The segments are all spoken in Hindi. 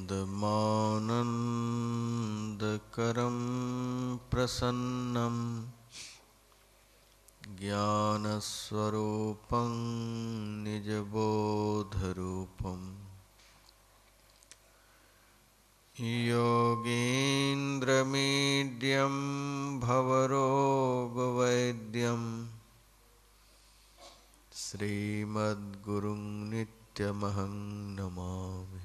आनन्दमानन्दकरं प्रसन्नं ज्ञानस्वरूपं निजबोधरूपं योगीन्द्रमीड्यं भवरोगवैद्यं श्रीमद्गुरुं नित्यमहं नमामि।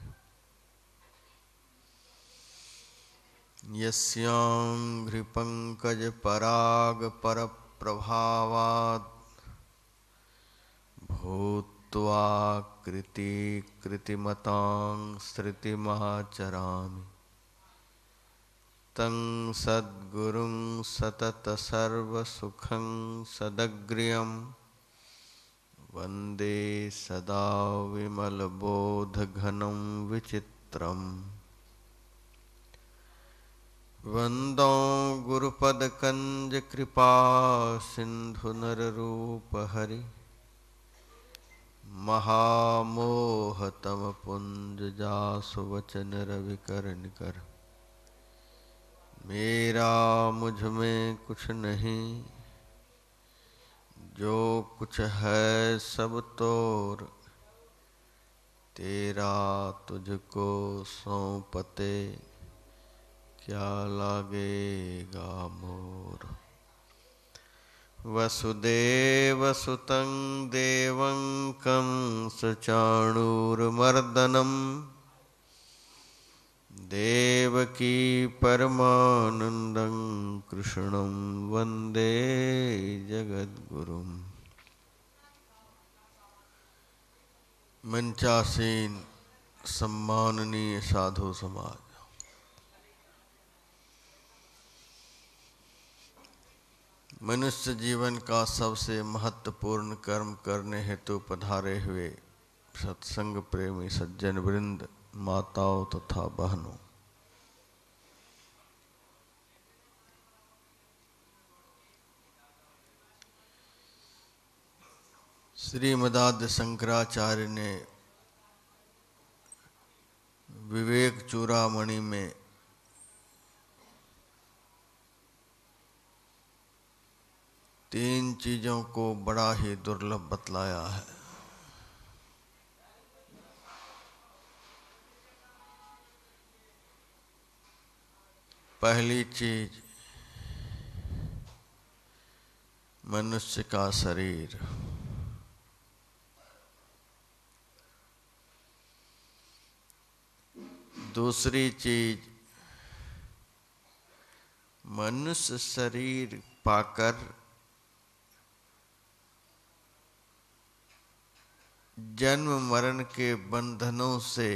यस्याङ्घ्रिपङ्कजपरागपरप्रभावात् भूत्वा कृतिकृतिमतां श्रुतिमाचरामि तं सद्गुरुं सततसर्वसुखं सदग्र्यं वन्दे सदा विमलबोधघनं विचित्रम्। वन्दो गुरुपदकञ्जकृपा सिन्धुनररूपहरि महामोहतमपुञ्जजासुवचनरविकरनिकर। मेरा मुझ में कुछ नहीं, जो कुछ है सब तोर, तेरा तुझको सौंपते क्या लागेगा मोर। वसुदेवसुतं देवं कंसचाणूरमर्दनं देवकी परमानन्दं कृष्णं वन्दे जगद्गुरुम्। मंचासीन सम्माननीय साधु समाज, मनुष्य जीवन का सबसे महत्वपूर्ण कर्म करने हेतु पधारे हुए सत्संग प्रेमी सज्जन वृंद, माताओं तथा बहनों, श्रीमदाद्य शंकराचार्य ने विवेक चूड़ामणि में तीन चीजों को बड़ा ही दुर्लभ बतलाया है। पहली चीज मनुष्य का शरीर, दूसरी चीज मनुष्य शरीर पाकर जन्म मरण के बंधनों से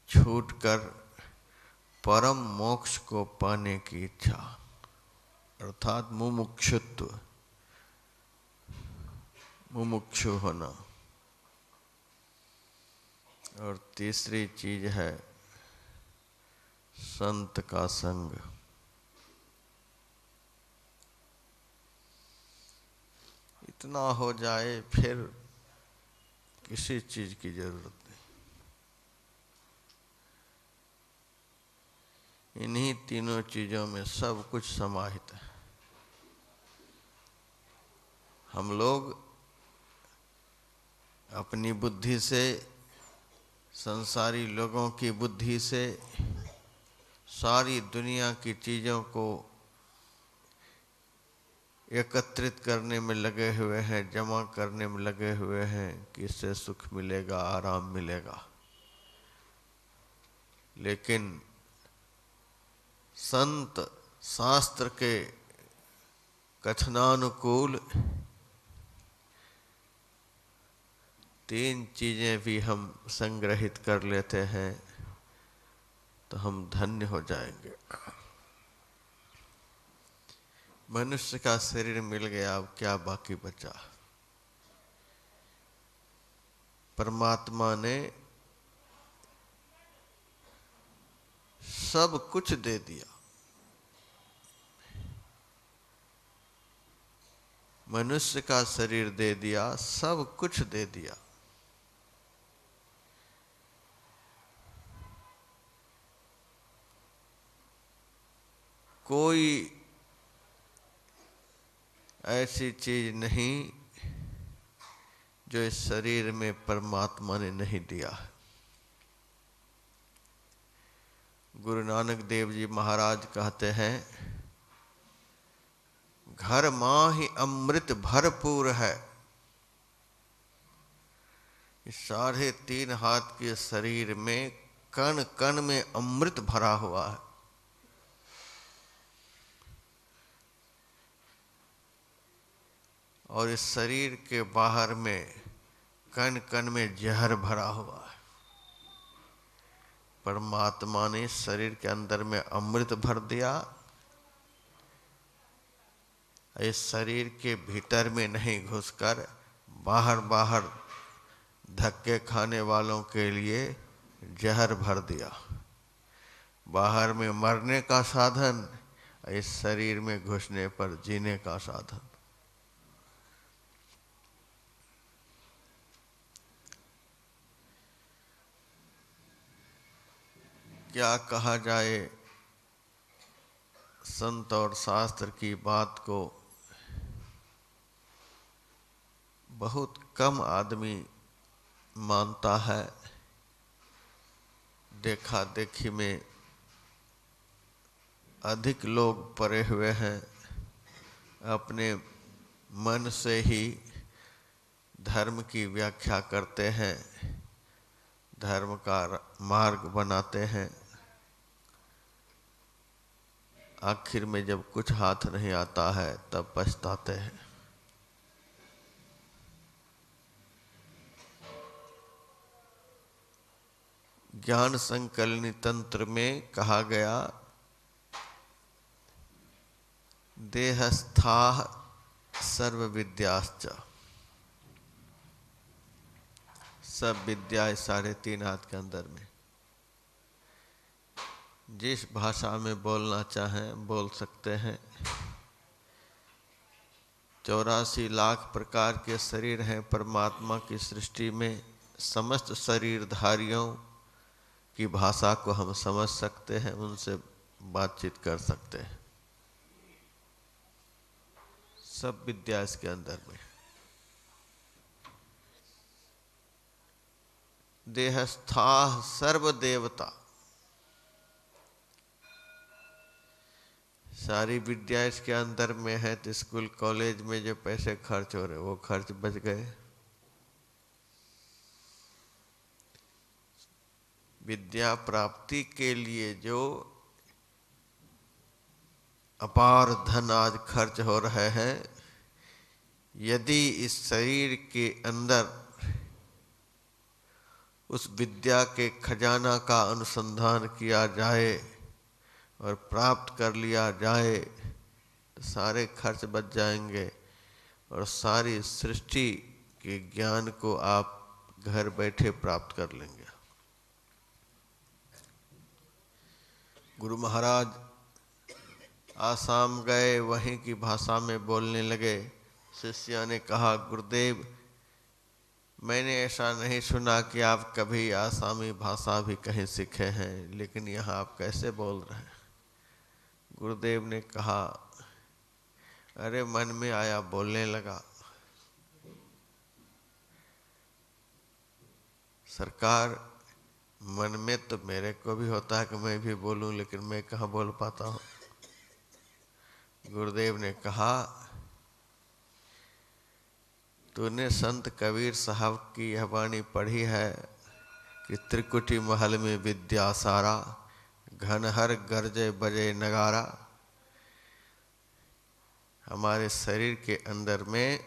छूटकर परम मोक्ष को पाने की इच्छा, अर्थात मुमुक्षुत्व, मुमुक्षु होना। और तीसरी चीज है संत का संग। इतना हो जाए फिर किसी चीज की जरूरत नहीं। इन्हीं तीनों चीजों में सब कुछ समाहित है। हम लोग अपनी बुद्धि से, संसारी लोगों की बुद्धि से सारी दुनिया की चीजों को एकत्रित करने में लगे हुए हैं, जमा करने में लगे हुए हैं कि इससे सुख मिलेगा, आराम मिलेगा। लेकिन संत शास्त्र के कथनानुकूल तीन चीजें भी हम संग्रहित कर लेते हैं तो हम धन्य हो जाएंगे। मनुष्य का शरीर मिल गया, अब क्या बाकी बचा। परमात्मा ने सब कुछ दे दिया। मनुष्य का शरीर दे दिया, सब कुछ दे दिया। कोई ऐसी चीज नहीं जो इस शरीर में परमात्मा ने नहीं दिया है। गुरु नानक देव जी महाराज कहते हैं, घर मां ही अमृत भरपूर है। इस 3.5 हाथ के शरीर में कण कण में अमृत भरा हुआ है। और इस शरीर के बाहर में कण कण में जहर भरा हुआ है। परमात्मा ने शरीर के अंदर में अमृत भर दिया। इस शरीर के भीतर में नहीं घुसकर बाहर बाहर धक्के खाने वालों के लिए जहर भर दिया। बाहर में मरने का साधन, इस शरीर में घुसने पर जीने का साधन। क्या कहा जाए, संत और शास्त्र की बात को बहुत कम आदमी मानता है। देखा देखी में अधिक लोग पड़े हुए हैं। अपने मन से ही धर्म की व्याख्या करते हैं, धर्म का मार्ग बनाते हैं। आखिर में जब कुछ हाथ नहीं आता है तब पछताते हैं। ज्ञान संकलनी तंत्र में कहा गया, देहस्थाः सर्व विद्याश्च। सब विद्या 3.5 हाथ के अंदर में। जिस भाषा में बोलना चाहें बोल सकते हैं। 84 लाख प्रकार के शरीर हैं परमात्मा की सृष्टि में। समस्त शरीरधारियों की भाषा को हम समझ सकते हैं, उनसे बातचीत कर सकते हैं। सब विद्या इसके अंदर में। देहस्थाः सर्व देवता। सारी विद्या इसके अंदर में है। तो स्कूल कॉलेज में जो पैसे खर्च हो रहे वो खर्च बच गए। विद्या प्राप्ति के लिए जो अपार धन आज खर्च हो रहे हैं, यदि इस शरीर के अंदर उस विद्या के खजाना का अनुसंधान किया जाए और प्राप्त कर लिया जाए तो सारे खर्च बच जाएंगे और सारी सृष्टि के ज्ञान को आप घर बैठे प्राप्त कर लेंगे। गुरु महाराज आसाम गए, वहीं की भाषा में बोलने लगे। शिष्य ने कहा, गुरुदेव मैंने ऐसा नहीं सुना कि आप कभी आसामी भाषा भी कहीं सीखे हैं, लेकिन यहाँ आप कैसे बोल रहे हैं? गुरुदेव ने कहा, अरे मन में आया बोलने लगा। सरकार, मन में तो मेरे को भी होता है कि मैं भी बोलूं, लेकिन मैं कहाँ बोल पाता हूँ। गुरुदेव ने कहा, तूने संत कबीर साहब की यह वाणी पढ़ी है कि त्रिकुटी महल में विद्या सारा, घनहर गरजे बजे नगारा। हमारे शरीर के अंदर में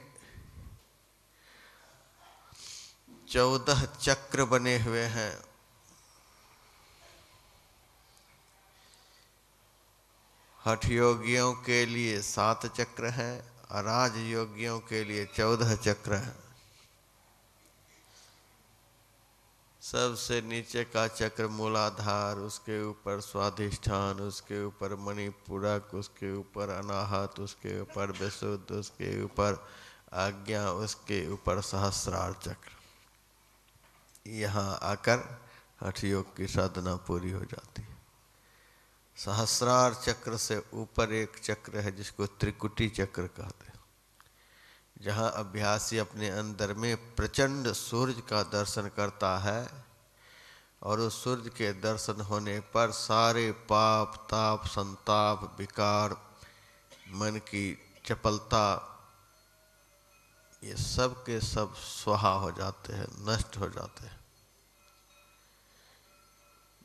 14 चक्र बने हुए हैं। हठ योगियों के लिए 7 चक्र हैं, राज योगियों के लिए 14 चक्र हैं। सबसे नीचे का चक्र मूलाधार, उसके ऊपर स्वाधिष्ठान, उसके ऊपर मणिपूरक, उसके ऊपर अनाहत, उसके ऊपर विशुद्ध, उसके ऊपर आज्ञा, उसके ऊपर सहस्रार चक्र। यहाँ आकर हठ योग की साधना पूरी हो जाती है। सहस्रार चक्र से ऊपर एक चक्र है जिसको त्रिकुटी चक्र कहते हैं, जहाँ अभ्यासी अपने अंदर में प्रचंड सूर्य का दर्शन करता है और उस सूर्य के दर्शन होने पर सारे पाप ताप संताप विकार मन की चपलता ये सब के सब स्वाहा हो जाते हैं, नष्ट हो जाते हैं।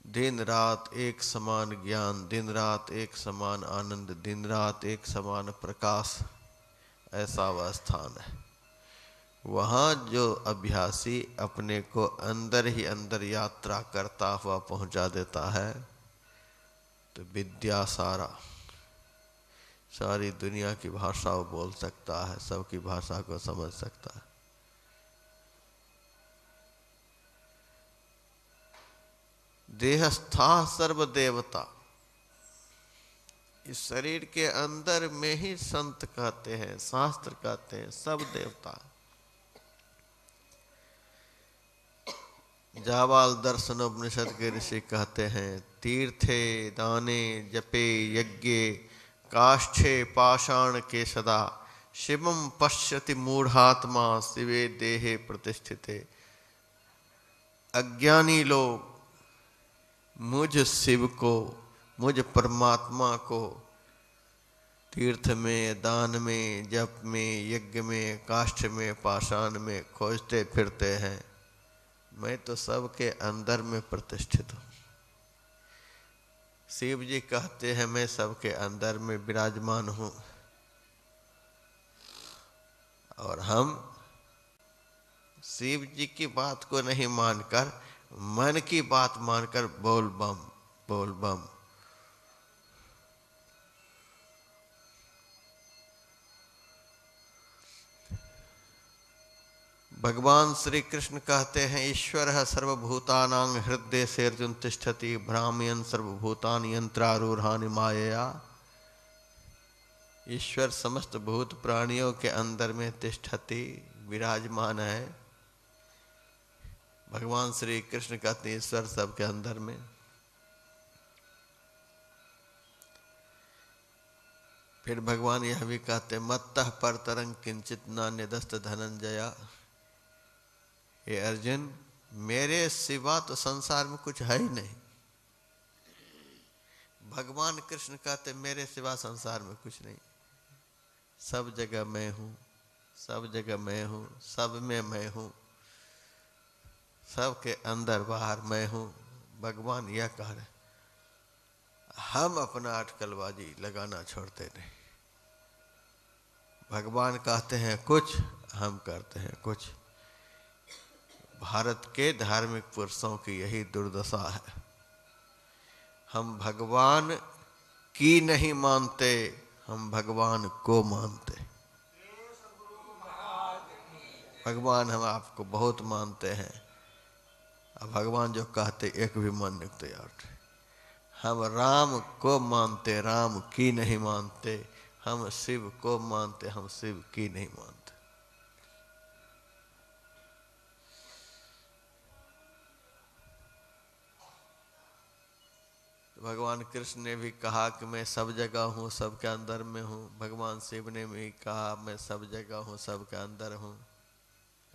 दिन रात एक समान ज्ञान, दिन रात एक समान आनंद, दिन रात एक समान प्रकाश, ऐसा वह स्थान है। वहाँ जो अभ्यासी अपने को अंदर ही अंदर यात्रा करता हुआ पहुँचा देता है तो विद्या सारी दुनिया की भाषा वो बोल सकता है, सबकी भाषा को समझ सकता है। देहस्था सर्व देवता, इस शरीर के अंदर में ही संत कहते हैं, शास्त्र कहते हैं सब देवता। जाबाल दर्शनोपनिषद के ऋषि कहते हैं तीर्थे दाने जपे यज्ञे काष्ठे पाषाण के सदा शिवम पश्यति मूढ़ात्मा शिवे देहे प्रतिष्ठिते। अज्ञानी लोग मुझ शिव को, मुझ परमात्मा को तीर्थ में, दान में, जप में, यज्ञ में, काष्ठ में, पाषाण में खोजते फिरते हैं। मैं तो सबके अंदर में प्रतिष्ठित हूँ। शिव जी कहते हैं मैं सबके अंदर में विराजमान हूँ और हम शिव जी की बात को नहीं मानकर मन की बात मानकर बोल बम बोल बम। भगवान श्री कृष्ण कहते हैं ईश्वर सर्वभूतानां हृदय से अर्जुन तिष्ठति भ्रामयन् सर्वभूतानि यंत्रारूढ़ानि मायया। ईश्वर समस्त भूत प्राणियों के अंदर में तिष्ठति, विराजमान है। भगवान श्री कृष्ण कहते हैं ईश्वर सबके अंदर में। फिर भगवान यह भी कहते मत्तः परतरं किंचित नान्यदस्त धनंजया। ये अर्जुन, मेरे सिवा तो संसार में कुछ है ही नहीं। भगवान कृष्ण कहते मेरे सिवा संसार में कुछ नहीं, सब जगह मैं हूँ, सब जगह मैं हूँ, सब में मैं हूँ, सबके अंदर बाहर मैं हूँ। भगवान यह कह रहे, हम अपना अटकलबाजी लगाना छोड़ते नहीं। भगवान कहते हैं कुछ, हम करते हैं कुछ। भारत के धार्मिक पुरुषों की यही दुर्दशा है। हम भगवान की नहीं मानते, हम भगवान को मानते। भगवान हम आपको बहुत मानते हैं, अब भगवान जो कहते एक भी मानने को तैयार थे। हम राम को मानते, राम की नहीं मानते। हम शिव को मानते, हम शिव की नहीं मानते। भगवान कृष्ण ने भी कहा कि मैं सब जगह हूँ, सबके अंदर में हूँ। भगवान शिव ने भी कहा मैं सब जगह हूँ, सबके अंदर हूँ।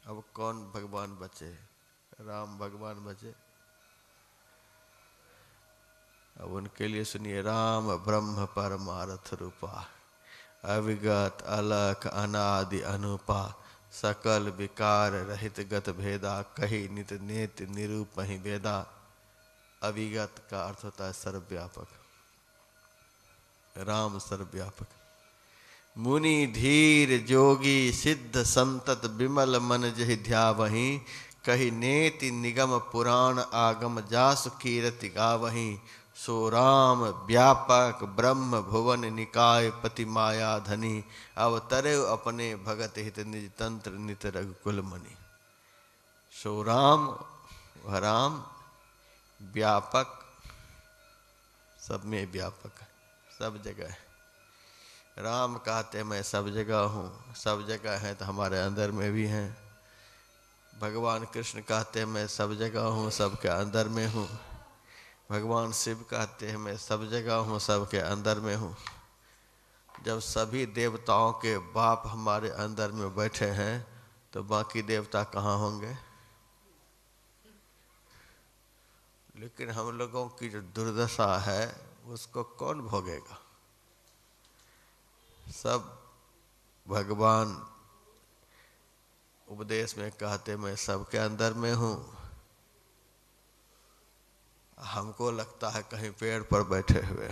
अब कौन भगवान बचे? राम भगवान बचे। अब उनके लिए सुनिए, राम ब्रह्म परमार्थ रूपा, अविगत अलख अनादि अनुपा, सकल विकार रहित गत भेदा, कही नित नेत निरूप ही वेदा। अविगत का अर्थ होता है सर्वव्यापक, राम सर्वव्यापक। मुनि धीर जोगी सिद्ध संतत विमल मन जहि ध्यावहि, कही नेति निगम पुराण आगम जासु कीरति गावहि। सो राम व्यापक ब्रह्म भुवन निकाय पति माया धनी, अवतरे अपने भगत हित निज तंत्र नित रघुकुल मणि। सो राम, वह राम व्यापक, सब में व्यापक है, सब जगह है। राम कहते मैं सब जगह हूँ, सब जगह है तो हमारे अंदर में भी हैं। भगवान कृष्ण कहते मैं सब जगह हूँ, सबके अंदर में हूँ। भगवान शिव कहते हैं मैं सब जगह हूँ, सबके अंदर में हूँ। जब सभी देवताओं के बाप हमारे अंदर में बैठे हैं तो बाकी देवता कहाँ होंगे? लेकिन हम लोगों की जो दुर्दशा है उसको कौन भोगेगा? सब भगवान उपदेश में कहते मैं सबके अंदर में हूँ। हमको लगता है कहीं पेड़ पर बैठे हुए,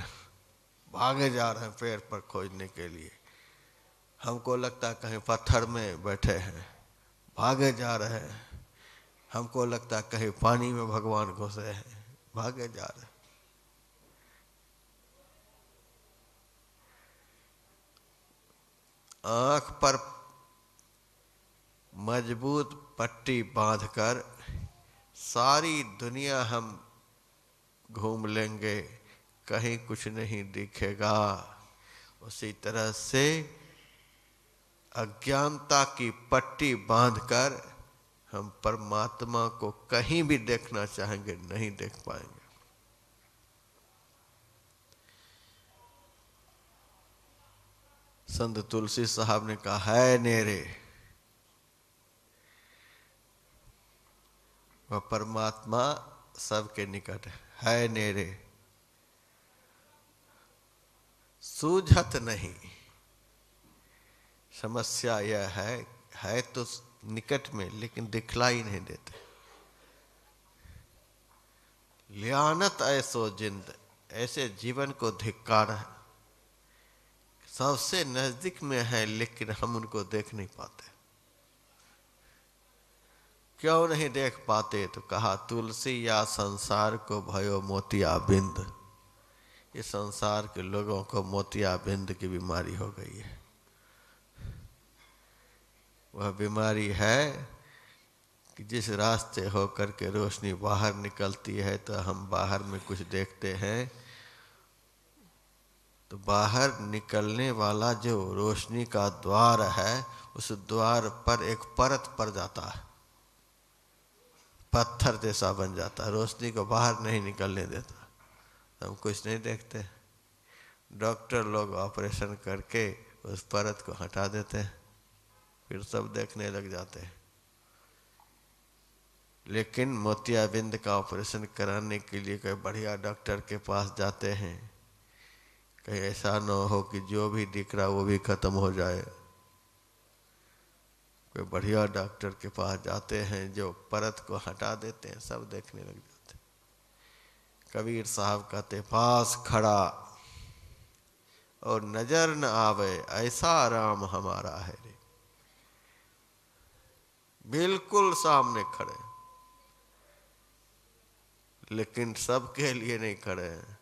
भागे जा रहे हैं पेड़ पर खोजने के लिए। हमको लगता है कहीं पत्थर में बैठे हैं, भागे जा रहे हैं। हमको लगता है कहीं पानी में भगवान घुसे हैं, भागे जा रहे हैं। आँख पर मजबूत पट्टी बांधकर सारी दुनिया हम घूम लेंगे, कहीं कुछ नहीं दिखेगा। उसी तरह से अज्ञानता की पट्टी बांधकर हम परमात्मा को कहीं भी देखना चाहेंगे, नहीं देख पाएंगे। संत तुलसी साहब ने कहा है नेरे, वह परमात्मा सबके निकट है नेरे, सूझत नहीं। समस्या यह है तो निकट में लेकिन दिखलाई नहीं देते। लियानत ऐसो जिंद, ऐसे जीवन को धिक्कार है। सबसे नजदीक में है लेकिन हम उनको देख नहीं पाते। क्यों नहीं देख पाते? तो कहा तुलसी या संसार को भयो मोतिया बिंद। इस संसार के लोगों को मोतिया बिंद की बीमारी हो गई है। वह बीमारी है कि जिस रास्ते होकर के रोशनी बाहर निकलती है तो हम बाहर में कुछ देखते हैं, तो बाहर निकलने वाला जो रोशनी का द्वार है उस द्वार पर एक परत पड़ जाता है, पत्थर जैसा बन जाता है, रोशनी को बाहर नहीं निकलने देता। हम कुछ नहीं देखते। डॉक्टर लोग ऑपरेशन करके उस परत को हटा देते हैं, फिर सब देखने लग जाते हैं। लेकिन मोतियाबिंद का ऑपरेशन कराने के लिए कोई बढ़िया डॉक्टर के पास जाते हैं, कहीं ऐसा न हो कि जो भी दिख रहा वो भी खत्म हो जाए। कोई बढ़िया डॉक्टर के पास जाते हैं जो परत को हटा देते हैं, सब देखने लग जाते हैं। कबीर साहब कहते पास खड़ा और नजर न आवे, ऐसा राम हमारा है रे। बिल्कुल सामने खड़े, लेकिन सबके लिए नहीं खड़े हैं।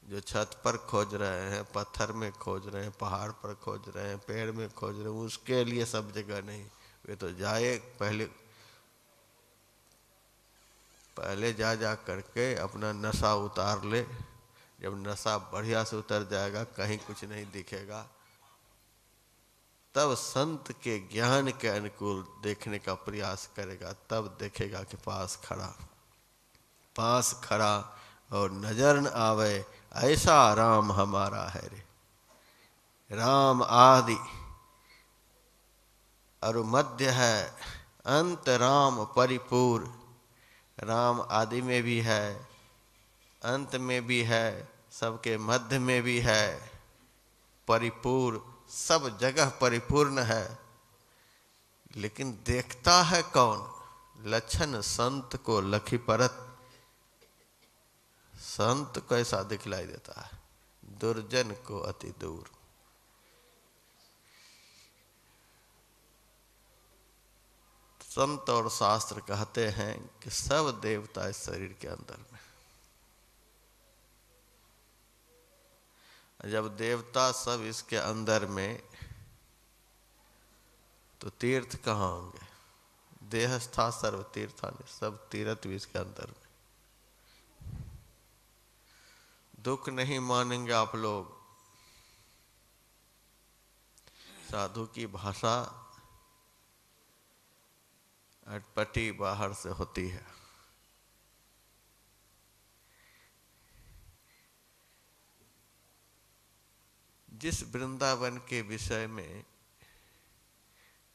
जो छत पर खोज रहे हैं, पत्थर में खोज रहे हैं, पहाड़ पर खोज रहे हैं, पेड़ में खोज रहे हैं, उसके लिए सब जगह नहीं। वे तो जाए पहले जा करके अपना नशा उतार ले। जब नशा बढ़िया से उतर जाएगा, कहीं कुछ नहीं दिखेगा, तब संत के ज्ञान के अनुकूल देखने का प्रयास करेगा। तब देखेगा कि पास खड़ा और नजर न आवे, ऐसा राम हमारा है रे। राम आदि और मध्य है, अंत राम परिपूर्ण। राम आदि में भी है, अंत में भी है, सबके मध्य में भी है, परिपूर्ण, सब जगह परिपूर्ण है। लेकिन देखता है कौन? लक्षण संत को लखी परत। संत को ऐसा दिखलाई देता है, दुर्जन को अति दूर। संत और शास्त्र कहते हैं कि सब देवता इस शरीर के अंदर में। जब देवता सब इसके अंदर में, तो तीर्थ कहाँ होंगे? देहस्था सर्व तीर्थानि, सब तीर्थ भी इसके अंदर में। दुख नहीं मानेंगे आप लोग। साधु की भाषा अटपटी बाहर से होती है, जिस वृंदावन के विषय में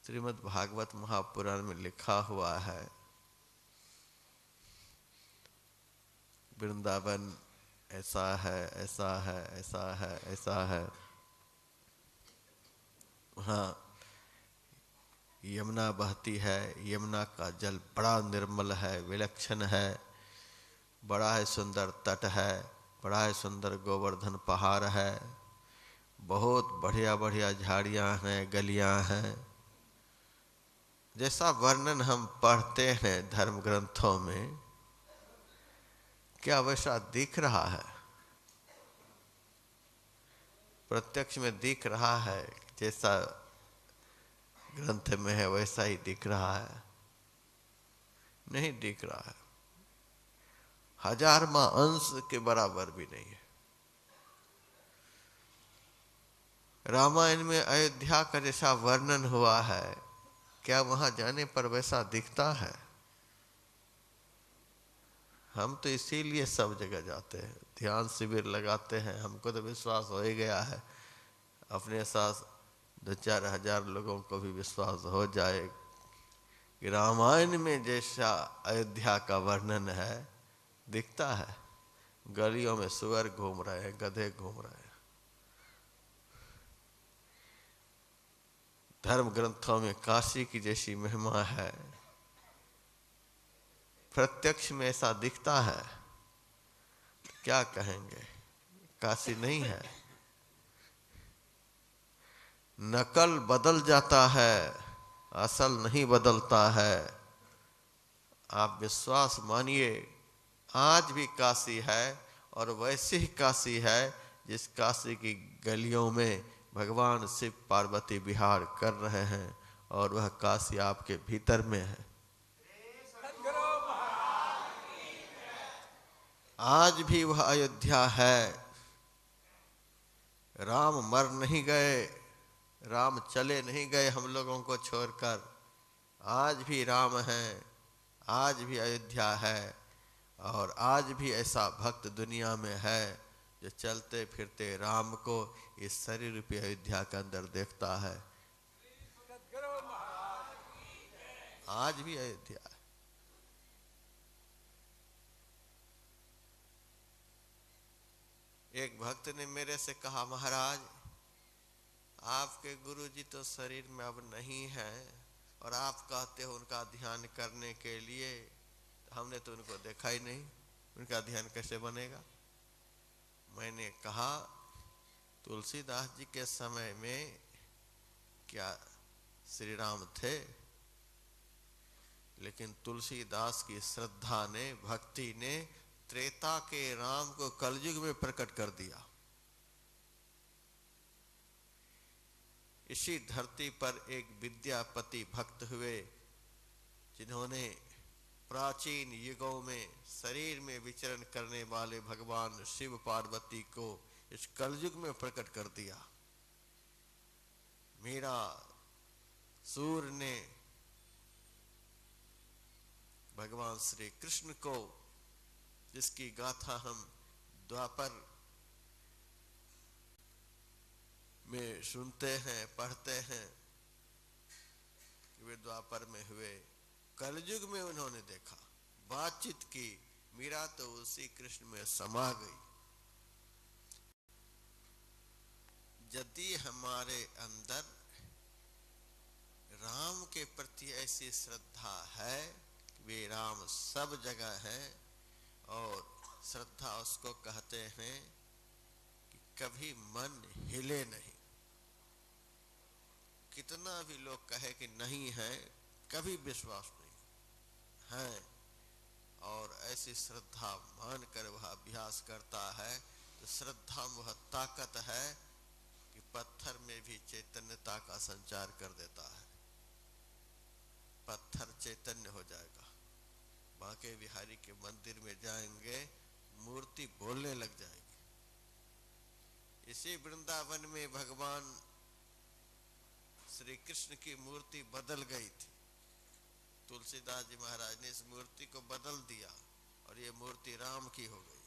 श्रीमद् भागवत महापुराण में लिखा हुआ है, वृंदावन ऐसा है, ऐसा है, ऐसा है, ऐसा है। वहाँ यमुना बहती है, यमुना का जल बड़ा निर्मल है, विलक्षण है, बड़ा है सुंदर तट है, बड़ा है सुंदर गोवर्धन पहाड़ है, बहुत बढ़िया बढ़िया झाड़ियाँ हैं, गलियाँ हैं। जैसा वर्णन हम पढ़ते हैं धर्म ग्रंथों में, क्या वैसा दिख रहा है? प्रत्यक्ष में दिख रहा है? जैसा ग्रंथ में है वैसा ही दिख रहा है? नहीं दिख रहा है। 1000वां अंश के बराबर भी नहीं है। रामायण में अयोध्या का जैसा वर्णन हुआ है, क्या वहां जाने पर वैसा दिखता है? हम तो इसीलिए सब जगह जाते हैं, ध्यान शिविर लगाते हैं। हमको तो विश्वास हो ही गया है, अपने साथ 2-4 हजार लोगों को भी विश्वास हो जाए कि रामायण में जैसा अयोध्या का वर्णन है दिखता है। गलियों में सुअर घूम रहे हैं, गधे घूम रहे हैं। धर्म ग्रंथों में काशी की जैसी महिमा है, प्रत्यक्ष में ऐसा दिखता है तो क्या कहेंगे? काशी नहीं है। नकल बदल जाता है, असल नहीं बदलता है। आप विश्वास मानिए, आज भी काशी है, और वैसे ही काशी है जिस काशी की गलियों में भगवान शिव पार्वती विहार कर रहे हैं, और वह काशी आपके भीतर में है। आज भी वह अयोध्या है। राम मर नहीं गए, राम चले नहीं गए हम लोगों को छोड़कर। आज भी राम हैं, आज भी अयोध्या है, और आज भी ऐसा भक्त दुनिया में है जो चलते फिरते राम को इस शरीर रूपी अयोध्या के अंदर देखता है। आज भी अयोध्या है। एक भक्त ने मेरे से कहा, महाराज आपके गुरुजी तो शरीर में अब नहीं है, और आप कहते हो उनका ध्यान करने के लिए, हमने तो उनको देखा ही नहीं, उनका ध्यान कैसे बनेगा? मैंने कहा, तुलसीदास जी के समय में क्या श्री राम थे? लेकिन तुलसीदास की श्रद्धा ने, भक्ति ने त्रेता के राम को कलयुग में प्रकट कर दिया। इसी धरती पर एक विद्यापति भक्त हुए, जिन्होंने प्राचीन युगों में शरीर में विचरण करने वाले भगवान शिव पार्वती को इस कलयुग में प्रकट कर दिया। मेरा सूर ने भगवान श्री कृष्ण को, जिसकी गाथा हम द्वापर में सुनते हैं, पढ़ते हैं कि वे द्वापर में हुए, कलयुग में उन्होंने देखा, बातचीत की। मीरा तो उसी कृष्ण में समा गई। यदि हमारे अंदर राम के प्रति ऐसी श्रद्धा है, वे राम सब जगह है, और श्रद्धा उसको कहते हैं कि कभी मन हिले नहीं। कितना भी लोग कहे कि नहीं है, कभी विश्वास नहीं है, और ऐसी श्रद्धा मानकर वह अभ्यास करता है, तो श्रद्धा में वह ताकत है कि पत्थर में भी चैतन्यता का संचार कर देता है। पत्थर चैतन्य हो जाएगा। बांके बिहारी के मंदिर में जाएंगे, मूर्ति बोलने लग जाएगी। इसी वृंदावन में भगवान श्री कृष्ण की मूर्ति बदल गई थी। तुलसीदास जी महाराज ने इस मूर्ति को बदल दिया, और ये मूर्ति राम की हो गई।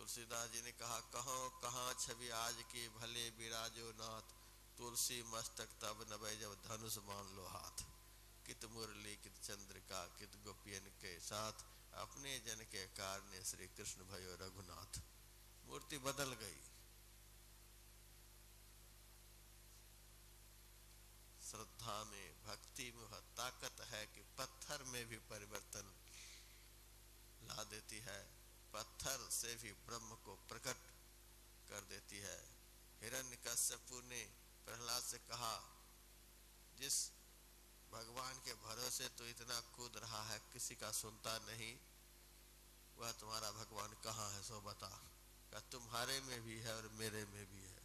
तुलसीदास जी ने कहा, कहो कहाँ छवि आज की भले बिराजो नाथ, तुलसी मस्तक तब नभै जब धनुष मान लो हाथ। कित मुरली कित चंद्रिका कित गोपियन के साथ, अपने जन के कारणे श्री कृष्ण भयो रघुनाथ। मूर्ति बदल गई। श्रद्धा में भक्ति में वह ताकत है कि पत्थर में भी परिवर्तन ला देती है, पत्थर से भी ब्रह्म को प्रकट कर देती है। हिरण्यकश्यपु ने प्रहलाद से कहा, जिस भगवान के भरोसे तो इतना कूद रहा है, किसी का सुनता नहीं, वह तुम्हारा भगवान कहाँ है सो बता। क्या तुम्हारे में भी है और मेरे में भी है,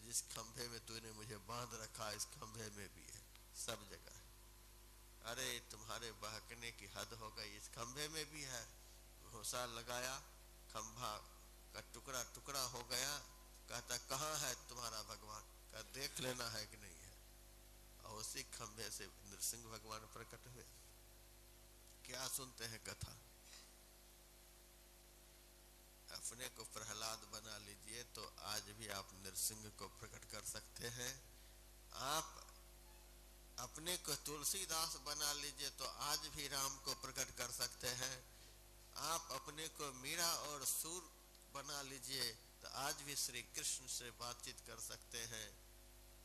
जिस खंभे में तूने मुझे बांध रखा इस खंभे में भी है, सब जगह। अरे तुम्हारे बहकने की हद हो गई, इस खंभे में भी है। घोंसा लगाया, खंभा का टुकड़ा टुकड़ा हो गया। कहता कहाँ है तुम्हारा भगवान, का देख लेना है कि नहीं है। और उसी खंभे से नृसिंह भगवान प्रकट हुए। क्या सुनते हैं कथा। अपने को प्रहलाद बना लीजिए तो आज भी आप नृसिंह को प्रकट कर सकते हैं। आप अपने को तुलसीदास बना लीजिए तो आज भी राम को प्रकट कर सकते हैं। आप अपने को मीरा और सूर बना लीजिए तो आज भी श्री कृष्ण से बातचीत कर सकते हैं,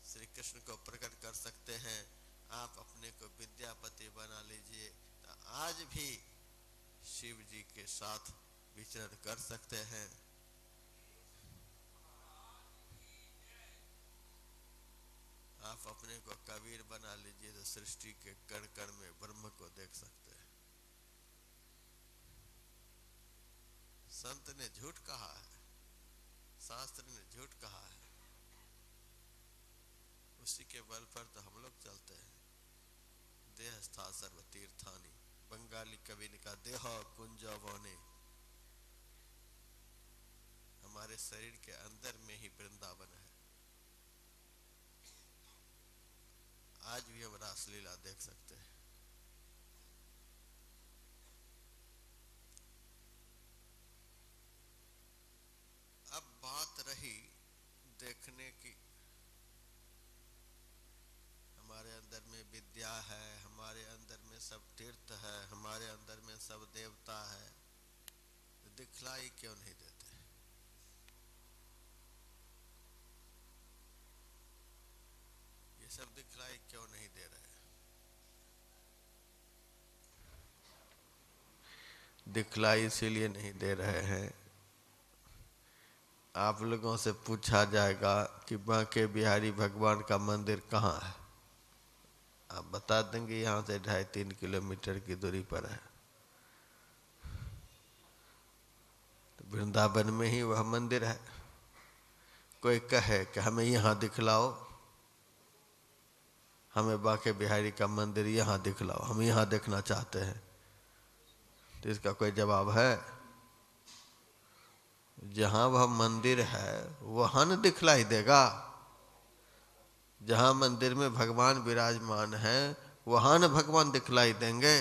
श्री कृष्ण को प्रकट कर सकते हैं। आप अपने को विद्यापति बना लीजिए तो आज भी शिव जी के साथ विचरण कर सकते हैं। आप अपने को कबीर बना लीजिए तो सृष्टि के कण कण में ब्रह्म को देख सकते हैं। संत ने झूठ कहा है, शास्त्र ने झूठ कहा है, उसी के बल पर तो हम लोग चलते हैं। देहस्था सर्व तीर्थानि, बंगाली कवि ने कहा देह कुंज वने। हमारे शरीर के अंदर में ही वृंदावन है। आज भी हम रासलीला देख सकते हैं। अब बात रही देखने की। हमारे अंदर में विद्या है, हमारे अंदर में सब तीर्थ है, हमारे अंदर में सब देवता है, तो दिखलाई क्यों नहीं देते। ये सब दिखलाई क्यों नहीं दे रहे। दिखलाई इसीलिए नहीं दे रहे हैं, आप लोगों से पूछा जाएगा कि बांके बिहारी भगवान का मंदिर कहाँ है, आप बता देंगे यहाँ से 2.5-3 किलोमीटर की दूरी पर है। तो वृंदावन में ही वह मंदिर है। कोई कहे कि हमें यहाँ दिखलाओ, हमें बांके बिहारी का मंदिर यहाँ दिखलाओ, हम यहाँ देखना चाहते हैं, तो इसका कोई जवाब है। जहाँ वह मंदिर है वहाँ न दिखलाई देगा। जहाँ मंदिर में भगवान विराजमान है वहाँ न भगवान दिखलाई देंगे।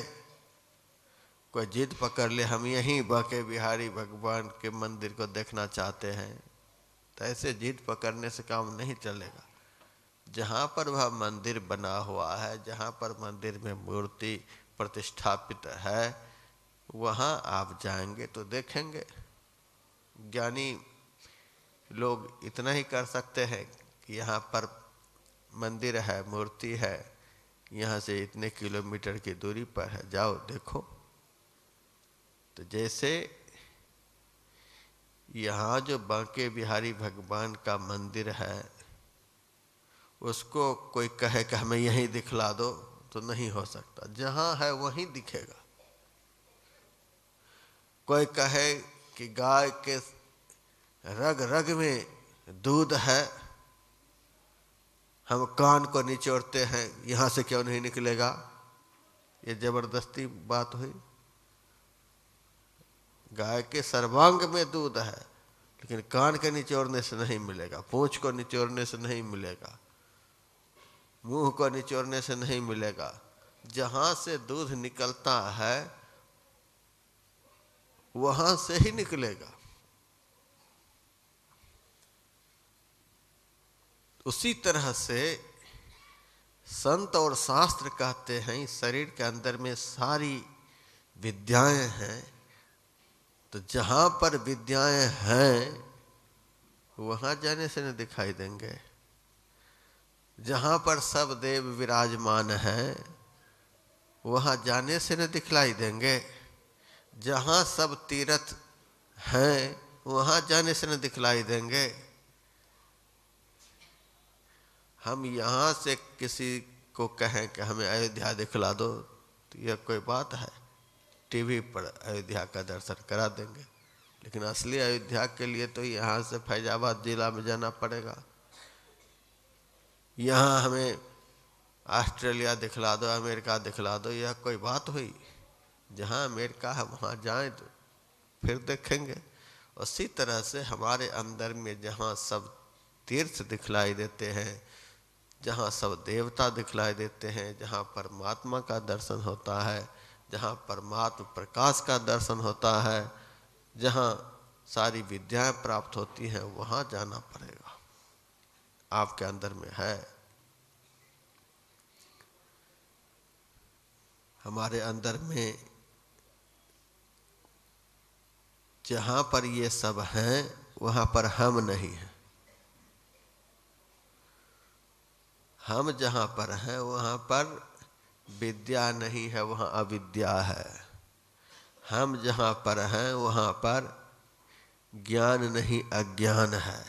कोई जिद पकड़ ले हम यहीं बांके बिहारी भगवान के मंदिर को देखना चाहते हैं, तो ऐसे जिद पकड़ने से काम नहीं चलेगा। जहाँ पर वह मंदिर बना हुआ है, जहाँ पर मंदिर में मूर्ति प्रतिष्ठापित है, वहाँ आप जाएंगे तो देखेंगे। ज्ञानी लोग इतना ही कर सकते हैं कि यहाँ पर मंदिर है, मूर्ति है, यहाँ से इतने किलोमीटर की दूरी पर है, जाओ देखो। तो जैसे यहाँ जो बांके बिहारी भगवान का मंदिर है, उसको कोई कहे कि हमें यहीं दिखला दो, तो नहीं हो सकता। जहाँ है वहीं दिखेगा। कोई कहे कि गाय के रग रग में दूध है, हम कान को निचोड़ते हैं, यहाँ से क्यों नहीं निकलेगा, ये जबरदस्ती बात हुई। गाय के सर्वांग में दूध है, लेकिन कान के निचोड़ने से नहीं मिलेगा, पूंछ को निचोड़ने से नहीं मिलेगा, मुंह को निचोड़ने से नहीं मिलेगा। जहाँ से दूध निकलता है वहाँ से ही निकलेगा। उसी तरह से संत और शास्त्र कहते हैं इस शरीर के अंदर में सारी विद्याएं हैं, तो जहाँ पर विद्याएं हैं वहाँ जाने से न दिखाई देंगे। जहाँ पर सब देव विराजमान हैं वहाँ जाने से न दिखलाई देंगे। जहाँ सब तीर्थ हैं वहाँ जाने से न दिखलाई देंगे। हम यहाँ से किसी को कहें कि हमें अयोध्या दिखला दो तो यह कोई बात है? टीवी पर अयोध्या का दर्शन करा देंगे, लेकिन असली अयोध्या के लिए तो यहाँ से फैजाबाद जिला में जाना पड़ेगा। यहाँ हमें ऑस्ट्रेलिया दिखला दो, अमेरिका दिखला दो, यह कोई बात हुई? जहाँ अमेरिका है वहाँ जाएं तो फिर देखेंगे। उसी तरह से हमारे अंदर में जहाँ सब तीर्थ दिखलाई देते हैं, जहाँ सब देवता दिखलाई देते हैं, जहाँ परमात्मा का दर्शन होता है, जहाँ परमात्मा प्रकाश का दर्शन होता है, जहाँ सारी विद्याएं प्राप्त होती हैं, वहाँ जाना पड़ेगा। आपके अंदर में है। हमारे अंदर में जहाँ पर ये सब हैं वहाँ पर हम नहीं हैं। हम जहाँ पर हैं वहाँ पर विद्या नहीं है, वहाँ अविद्या है। हम जहाँ पर हैं वहाँ पर ज्ञान नहीं अज्ञान है।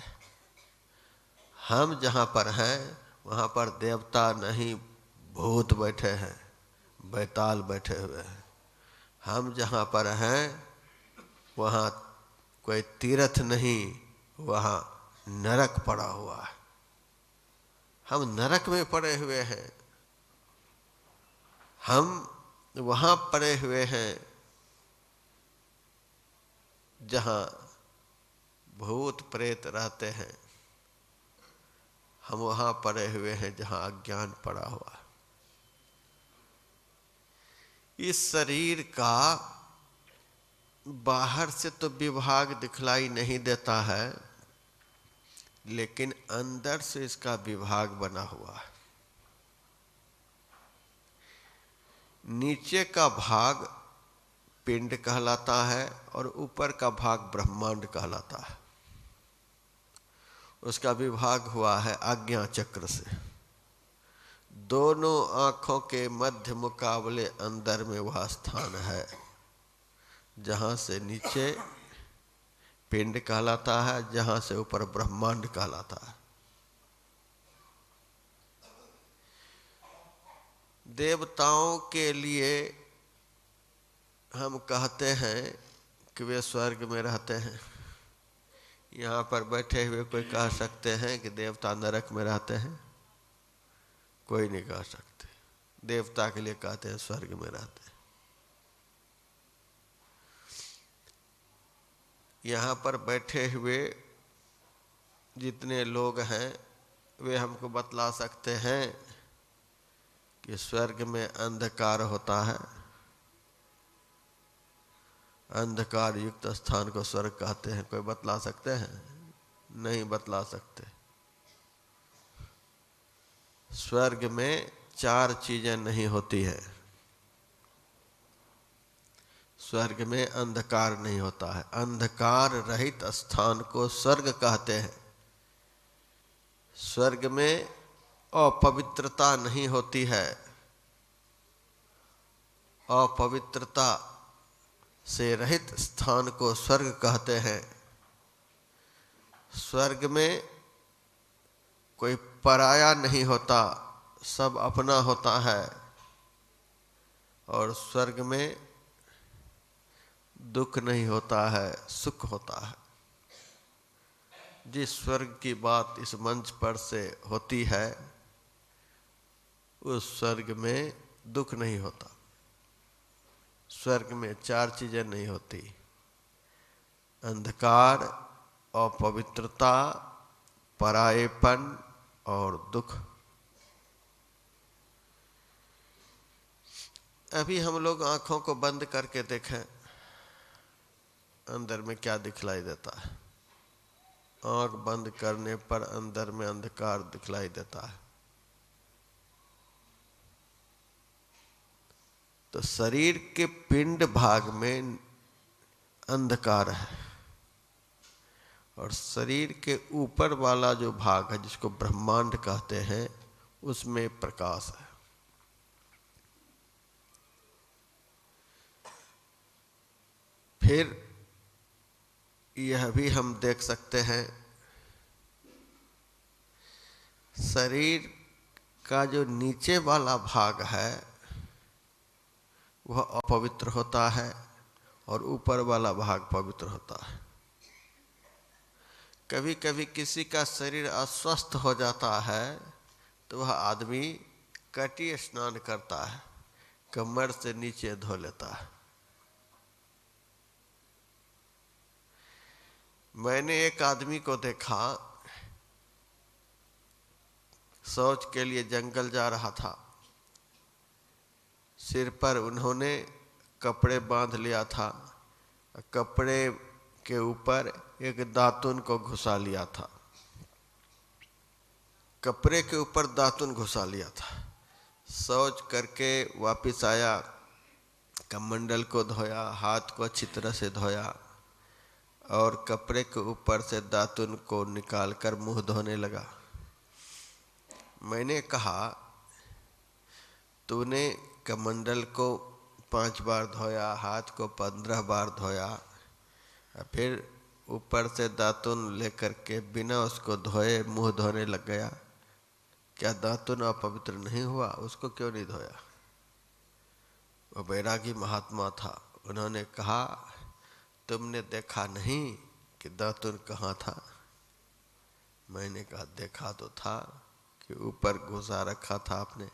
हम जहाँ पर हैं वहाँ पर देवता नहीं भूत बैठे हैं, बैताल बैठे हुए हैं। हम जहाँ पर हैं वहाँ कोई तीर्थ नहीं, वहाँ नरक पड़ा हुआ है। हम नरक में पड़े हुए हैं। हम वहाँ पड़े हुए हैं जहाँ भूत प्रेत रहते हैं। हम वहाँ पड़े हुए हैं जहाँ अज्ञान पड़ा हुआ है। इस शरीर का बाहर से तो विभाग दिखलाई नहीं देता है, लेकिन अंदर से इसका विभाग बना हुआ है। नीचे का भाग पिंड कहलाता है और ऊपर का भाग ब्रह्मांड कहलाता है। उसका विभाग हुआ है आज्ञा चक्र से। दोनों आँखों के मध्य मुकाबले अंदर में वह स्थान है जहाँ से नीचे पिंड कहलाता है, जहाँ से ऊपर ब्रह्मांड कहलाता है। देवताओं के लिए हम कहते हैं कि वे स्वर्ग में रहते हैं। यहाँ पर बैठे हुए कोई कह सकते हैं कि देवता नरक में रहते हैं? कोई नहीं कह सकते। देवता के लिए कहते हैं स्वर्ग में रहते हैं। यहाँ पर बैठे हुए जितने लोग हैं वे हमको बतला सकते हैं कि स्वर्ग में अंधकार होता है। अंधकार युक्त स्थान को स्वर्ग कहते हैं। कोई बतला सकते हैं? नहीं बतला सकते। स्वर्ग में 4 चीजें नहीं होती है। स्वर्ग में अंधकार नहीं होता है। अंधकार रहित स्थान को स्वर्ग कहते हैं। स्वर्ग में अपवित्रता नहीं होती है। अपवित्रता से रहित स्थान को स्वर्ग कहते हैं। स्वर्ग में कोई पराया नहीं होता, सब अपना होता है। और स्वर्ग में दुख नहीं होता है, सुख होता है। जिस स्वर्ग की बात इस मंच पर से होती है उस स्वर्ग में दुख नहीं होता। स्वर्ग में 4 चीजें नहीं होती: अंधकार, अपवित्रता, परायेपन और दुख। अभी हम लोग आंखों को बंद करके देखें अंदर में क्या दिखलाई देता है। आंख बंद करने पर अंदर में अंधकार दिखलाई देता है। तो शरीर के पिंड भाग में अंधकार है और शरीर के ऊपर वाला जो भाग है जिसको ब्रह्मांड कहते हैं उसमें प्रकाश है। फिर यह भी हम देख सकते हैं, शरीर का जो नीचे वाला भाग है वह अपवित्र होता है और ऊपर वाला भाग पवित्र होता है। कभी कभी किसी का शरीर अस्वस्थ हो जाता है तो वह आदमी कटी स्नान करता है, कमर से नीचे धो लेता है। मैंने एक आदमी को देखा, शौच के लिए जंगल जा रहा था। सिर पर उन्होंने कपड़े बांध लिया था, कपड़े के ऊपर एक दातुन को घुसा लिया था। कपड़े के ऊपर दातुन घुसा लिया था। शौच करके वापस आया, कमंडल को धोया, हाथ को अच्छी तरह से धोया और कपड़े के ऊपर से दातुन को निकालकर मुंह धोने लगा। मैंने कहा, तूने कमंडल को 5 बार धोया, हाथ को 15 बार धोया, फिर ऊपर से दातुन लेकर के बिना उसको धोए मुंह धोने लग गया। क्या दातुन अपवित्र नहीं हुआ? उसको क्यों नहीं धोया? वो बैरागी महात्मा था। उन्होंने कहा, तुमने देखा नहीं कि दातुन कहाँ था? मैंने कहा, देखा तो था कि ऊपर घुसा रखा था आपने।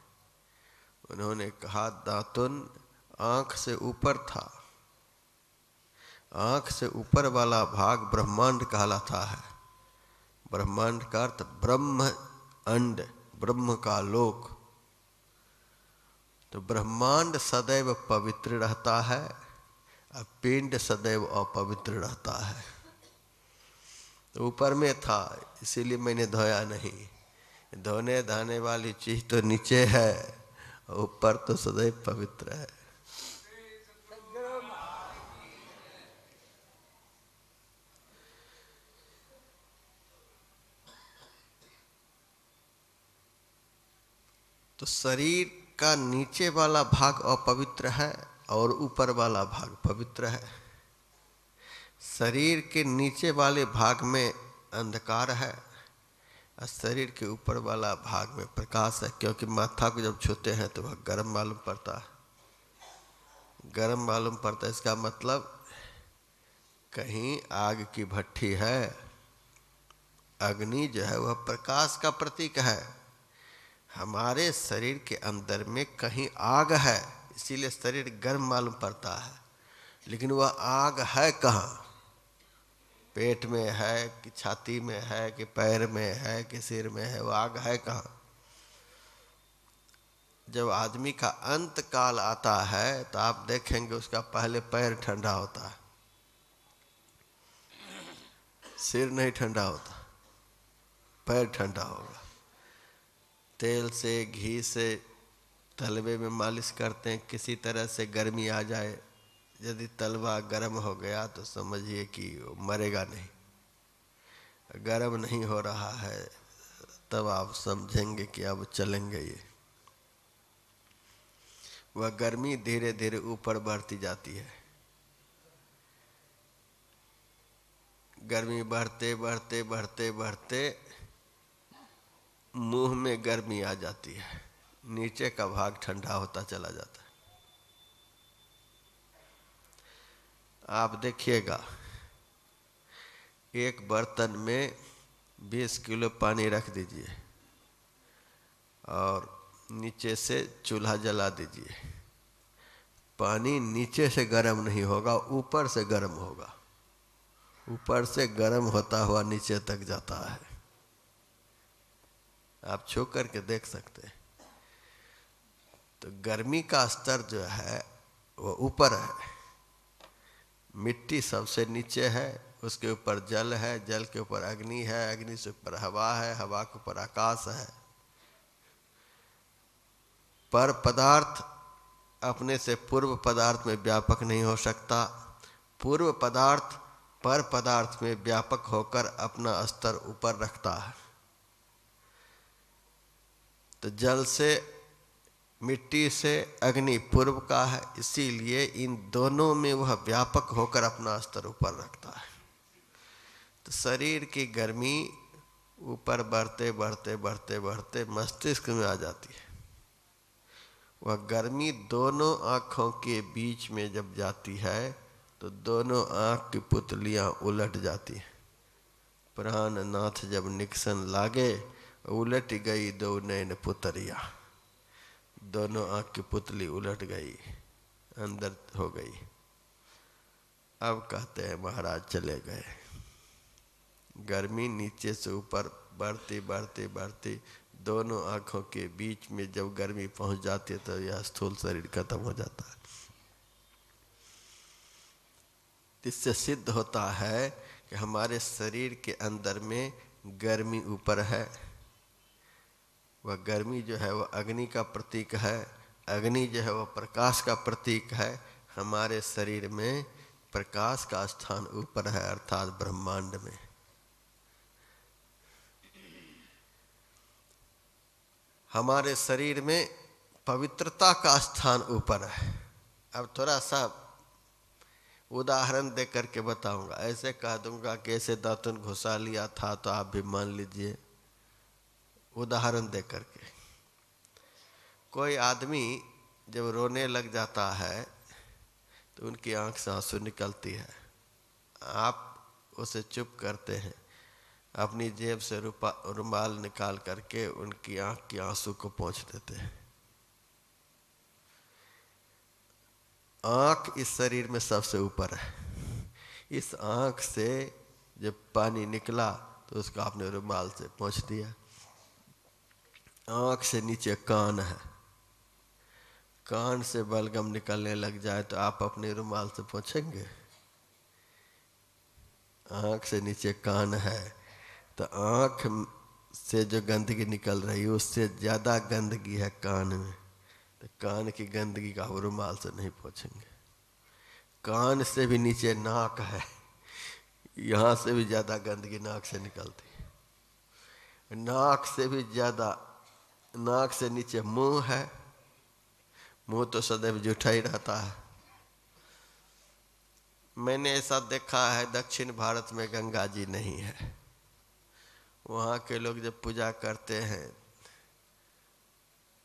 उन्होंने कहा, दातुन आंख से ऊपर था। आंख से ऊपर वाला भाग ब्रह्मांड कहलाता है। ब्रह्मांड का अर्थ ब्रह्म अंड, ब्रह्म का लोक। तो ब्रह्मांड सदैव पवित्र रहता है और पिंड सदैव अपवित्र रहता है। तो ऊपर में था, इसीलिए मैंने धोया नहीं। धोने धाने वाली चीज तो नीचे है, ऊपर तो सदैव पवित्र है। तो शरीर का नीचे वाला भाग अपवित्र है और ऊपर वाला भाग पवित्र है। शरीर के नीचे वाले भाग में अंधकार है और शरीर के ऊपर वाला भाग में प्रकाश है, क्योंकि माथा को जब छूते हैं तो वह गर्म मालूम पड़ता है। गर्म मालूम पड़ता है, इसका मतलब कहीं आग की भट्ठी है। अग्नि जो है वह प्रकाश का प्रतीक है। हमारे शरीर के अंदर में कहीं आग है, इसीलिए शरीर गर्म मालूम पड़ता है, लेकिन वह आग है कहाँ? पेट में है कि छाती में है कि पैर में है कि सिर में है? वो आग है कहाँ? जब आदमी का अंत काल आता है तो आप देखेंगे उसका पहले पैर ठंडा होता है, सिर नहीं ठंडा होता, पैर ठंडा होगा। तेल से घी से तलवे में मालिश करते हैं, किसी तरह से गर्मी आ जाए। यदि तलवा गर्म हो गया तो समझिए कि वो मरेगा नहीं। गर्म नहीं हो रहा है तब आप समझेंगे कि अब चलेंगे ये। वह गर्मी धीरे धीरे ऊपर बढ़ती जाती है। गर्मी बढ़ते बढ़ते बढ़ते बढ़ते मुंह में गर्मी आ जाती है, नीचे का भाग ठंडा होता चला जाता है। आप देखिएगा, एक बर्तन में 20 किलो पानी रख दीजिए और नीचे से चूल्हा जला दीजिए। पानी नीचे से गर्म नहीं होगा, ऊपर से गर्म होगा। ऊपर से गर्म होता हुआ नीचे तक जाता है। आप छू करके देख सकते हैं। तो गर्मी का स्तर जो है वो ऊपर है, मिट्टी सबसे नीचे है उसके ऊपर जल है, जल के ऊपर अग्नि है, अग्नि से ऊपर हवा है, हवा के ऊपर आकाश है। पर पदार्थ अपने से पूर्व पदार्थ में व्यापक नहीं हो सकता। पूर्व पदार्थ पर पदार्थ में व्यापक होकर अपना स्तर ऊपर रखता है। तो जल से, मिट्टी से अग्नि पूर्व का है, इसीलिए इन दोनों में वह व्यापक होकर अपना स्तर ऊपर रखता है। तो शरीर की गर्मी ऊपर बढ़ते बढ़ते बढ़ते बढ़ते मस्तिष्क में आ जाती है। वह गर्मी दोनों आँखों के बीच में जब जाती है तो दोनों आँख की पुतलियाँ उलट जाती हैं। प्राणनाथ जब निकसन लागे, उलट गई दो नैन पुतरिया। दोनों आँख की पुतली उलट गई, अंदर हो गई। अब कहते हैं महाराज चले गए। गर्मी नीचे से ऊपर बढ़ती बढ़ती बढ़ती दोनों आँखों के बीच में जब गर्मी पहुंच जाती है तो यह स्थूल शरीर खत्म हो जाता है। इससे सिद्ध होता है कि हमारे शरीर के अंदर में गर्मी ऊपर है। वह गर्मी जो है वह अग्नि का प्रतीक है, अग्नि जो है वह प्रकाश का प्रतीक है। हमारे शरीर में प्रकाश का स्थान ऊपर है, अर्थात ब्रह्मांड में। हमारे शरीर में पवित्रता का स्थान ऊपर है। अब थोड़ा सा उदाहरण दे करके बताऊंगा। ऐसे कह दूंगा कि ऐसे दातुन घुसा लिया था तो आप भी मान लीजिए, उदाहरण दे करके। कोई आदमी जब रोने लग जाता है तो उनकी आंख से आंसू निकलती है। आप उसे चुप करते हैं, अपनी जेब से रुमाल निकाल करके उनकी आंख की आंसू को पोंछ देते हैं। आंख इस शरीर में सबसे ऊपर है। इस आंख से जब पानी निकला तो उसको आपने रुमाल से पोंछ दिया। आंख से नीचे कान है, कान से बलगम निकलने लग जाए तो आप अपने रुमाल से पोंछेंगे? आंख से नीचे कान है, तो आंख से जो गंदगी निकल रही है उससे ज़्यादा गंदगी है कान में। तो कान की गंदगी का रुमाल से नहीं पोंछेंगे। कान से भी नीचे नाक है, यहाँ से भी ज़्यादा गंदगी नाक से निकलती है। नाक से भी ज़्यादा, नाक से नीचे मुंह है, मुंह तो सदैव जूठा ही रहता है। मैंने ऐसा देखा है दक्षिण भारत में गंगा जी नहीं है। वहाँ के लोग जब पूजा करते हैं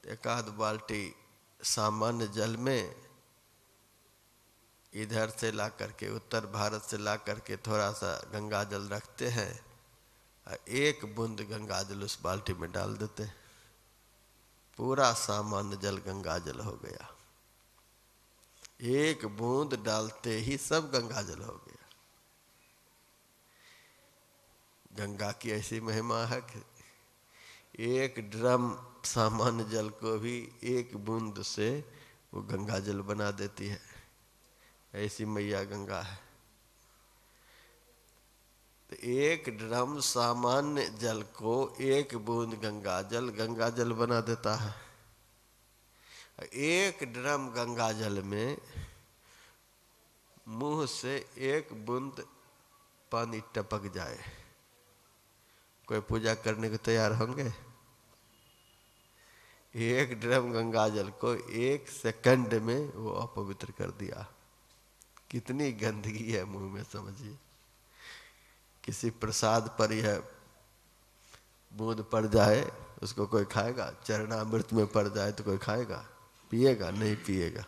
एक आध बाल्टी सामान्य जल में इधर से ला करके, उत्तर भारत से ला करके थोड़ा सा गंगा जल रखते हैं और एक बूंद गंगा जल उस बाल्टी में डाल देते हैं। पूरा सामान्य जल गंगा जल हो गया। एक बूंद डालते ही सब गंगा जल हो गया। गंगा की ऐसी महिमा है कि एक ड्रम सामान्य जल को भी एक बूंद से वो गंगा जल बना देती है। ऐसी मैया गंगा है। तो एक ड्रम सामान्य जल को एक बूंद गंगा जल बना देता है। एक ड्रम गंगा जल में मुंह से एक बूंद पानी टपक जाए, कोई पूजा करने को तैयार होंगे? एक ड्रम गंगा जल को एक सेकंड में वो अपवित्र कर दिया। कितनी गंदगी है मुंह में, समझिए। किसी प्रसाद पर यह बूंद पड़ जाए उसको कोई खाएगा? चरणामृत में पड़ जाए तो कोई खाएगा? पिएगा? नहीं पिएगा।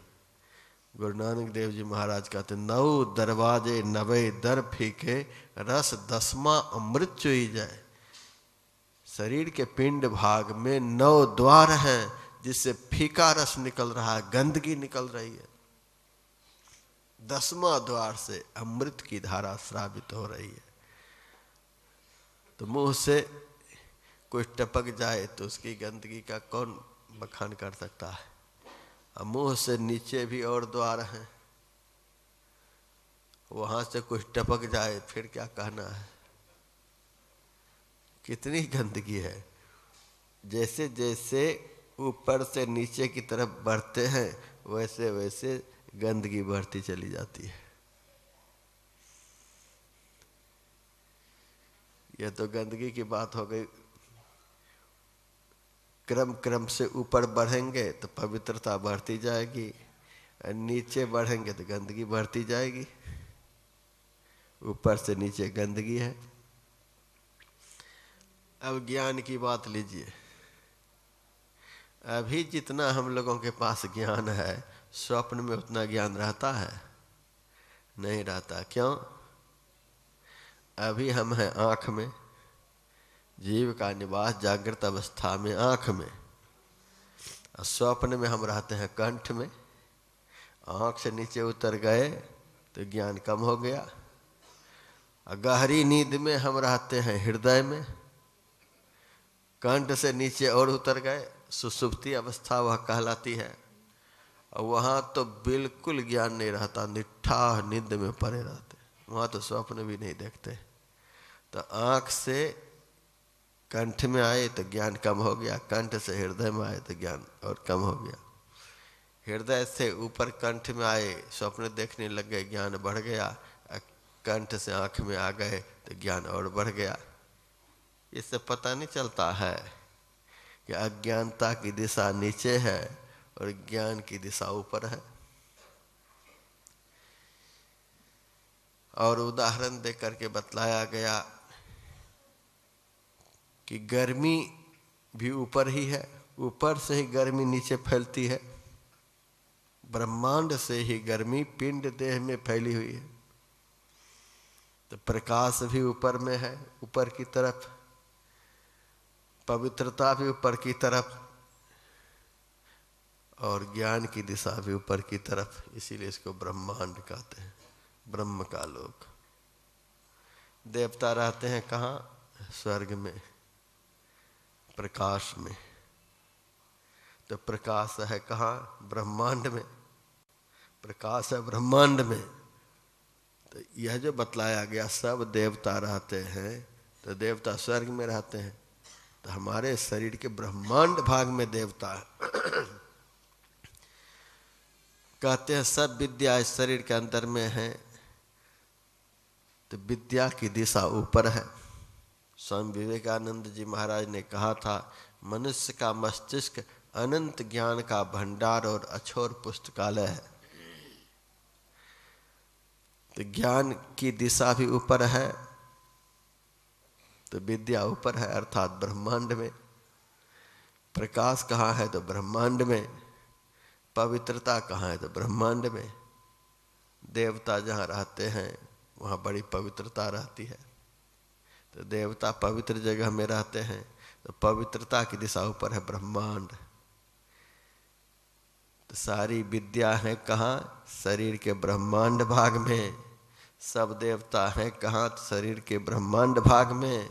गुरु नानक देव जी महाराज कहते, 9 दरवाजे 90 दर फीके, रस 10वां अमृत चुई जाए। शरीर के पिंड भाग में 9 द्वार हैं जिससे फीका रस निकल रहा है, गंदगी निकल रही है। 10वां द्वार से अमृत की धारा श्रावित हो रही है। तो मुंह से कोई टपक जाए तो उसकी गंदगी का कौन बखान कर सकता है। मुंह से नीचे भी और द्वार हैं। वहां से कुछ टपक जाए फिर क्या कहना है। कितनी गंदगी है। जैसे जैसे ऊपर से नीचे की तरफ बढ़ते हैं वैसे वैसे गंदगी बढ़ती चली जाती है। यह तो गंदगी की बात हो गई। क्रम क्रम से ऊपर बढ़ेंगे तो पवित्रता बढ़ती जाएगी, और नीचे बढ़ेंगे तो गंदगी बढ़ती जाएगी। ऊपर से नीचे गंदगी है। अब ज्ञान की बात लीजिए। अभी जितना हम लोगों के पास ज्ञान है, स्वप्न में उतना ज्ञान रहता है? नहीं रहता। क्यों? अभी हम हैं आँख में, जीव का निवास जागृत अवस्था में आँख में, और स्वप्न में हम रहते हैं कंठ में। आँख से नीचे उतर गए तो ज्ञान कम हो गया। गहरी नींद में हम रहते हैं हृदय में। कंठ से नीचे और उतर गए, सुसुप्ति अवस्था वह कहलाती है। और वहाँ तो बिल्कुल ज्ञान नहीं रहता, निठा नींद में पड़े रहते। वहाँ तो स्वप्न भी नहीं देखते। तो आँख से कंठ में आए तो ज्ञान कम हो गया, कंठ से हृदय में आए तो ज्ञान और कम हो गया। हृदय से ऊपर कंठ में आए, स्वप्न देखने लग गए, ज्ञान बढ़ गया। कंठ से आँख में आ गए तो ज्ञान और बढ़ गया। इससे पता नहीं चलता है कि अज्ञानता की दिशा नीचे है और ज्ञान की दिशा ऊपर है। और उदाहरण दे करके बतलाया गया कि गर्मी भी ऊपर ही है, ऊपर से ही गर्मी नीचे फैलती है। ब्रह्मांड से ही गर्मी पिंड देह में फैली हुई है। तो प्रकाश भी ऊपर में है, ऊपर की तरफ। पवित्रता भी ऊपर की तरफ, और ज्ञान की दिशा भी ऊपर की तरफ। इसीलिए इसको ब्रह्मांड कहते हैं, ब्रह्म का लोक। देवता रहते हैं कहाँ? स्वर्ग में, प्रकाश में। तो प्रकाश है कहाँ? ब्रह्मांड में। प्रकाश है ब्रह्मांड में। तो यह जो बतलाया गया सब देवता रहते हैं, तो देवता स्वर्ग में रहते हैं। तो हमारे शरीर के ब्रह्मांड भाग में देवता है। कहते हैं सब विद्या इस शरीर के अंदर में है, तो विद्या की दिशा ऊपर है। स्वामी विवेकानंद जी महाराज ने कहा था, मनुष्य का मस्तिष्क अनंत ज्ञान का भंडार और अछोर पुस्तकालय है। तो ज्ञान की दिशा भी ऊपर है, तो विद्या ऊपर है, अर्थात ब्रह्मांड में। प्रकाश कहाँ है? तो ब्रह्मांड में। पवित्रता कहाँ है? तो ब्रह्मांड में। देवता जहाँ रहते हैं वहाँ बड़ी पवित्रता रहती है। तो देवता पवित्र जगह में रहते हैं, तो पवित्रता की दिशा ऊपर है, ब्रह्मांड। तो सारी विद्या है कहाँ? शरीर के ब्रह्मांड भाग में। सब देवता हैं कहाँ? शरीर के ब्रह्मांड भाग में।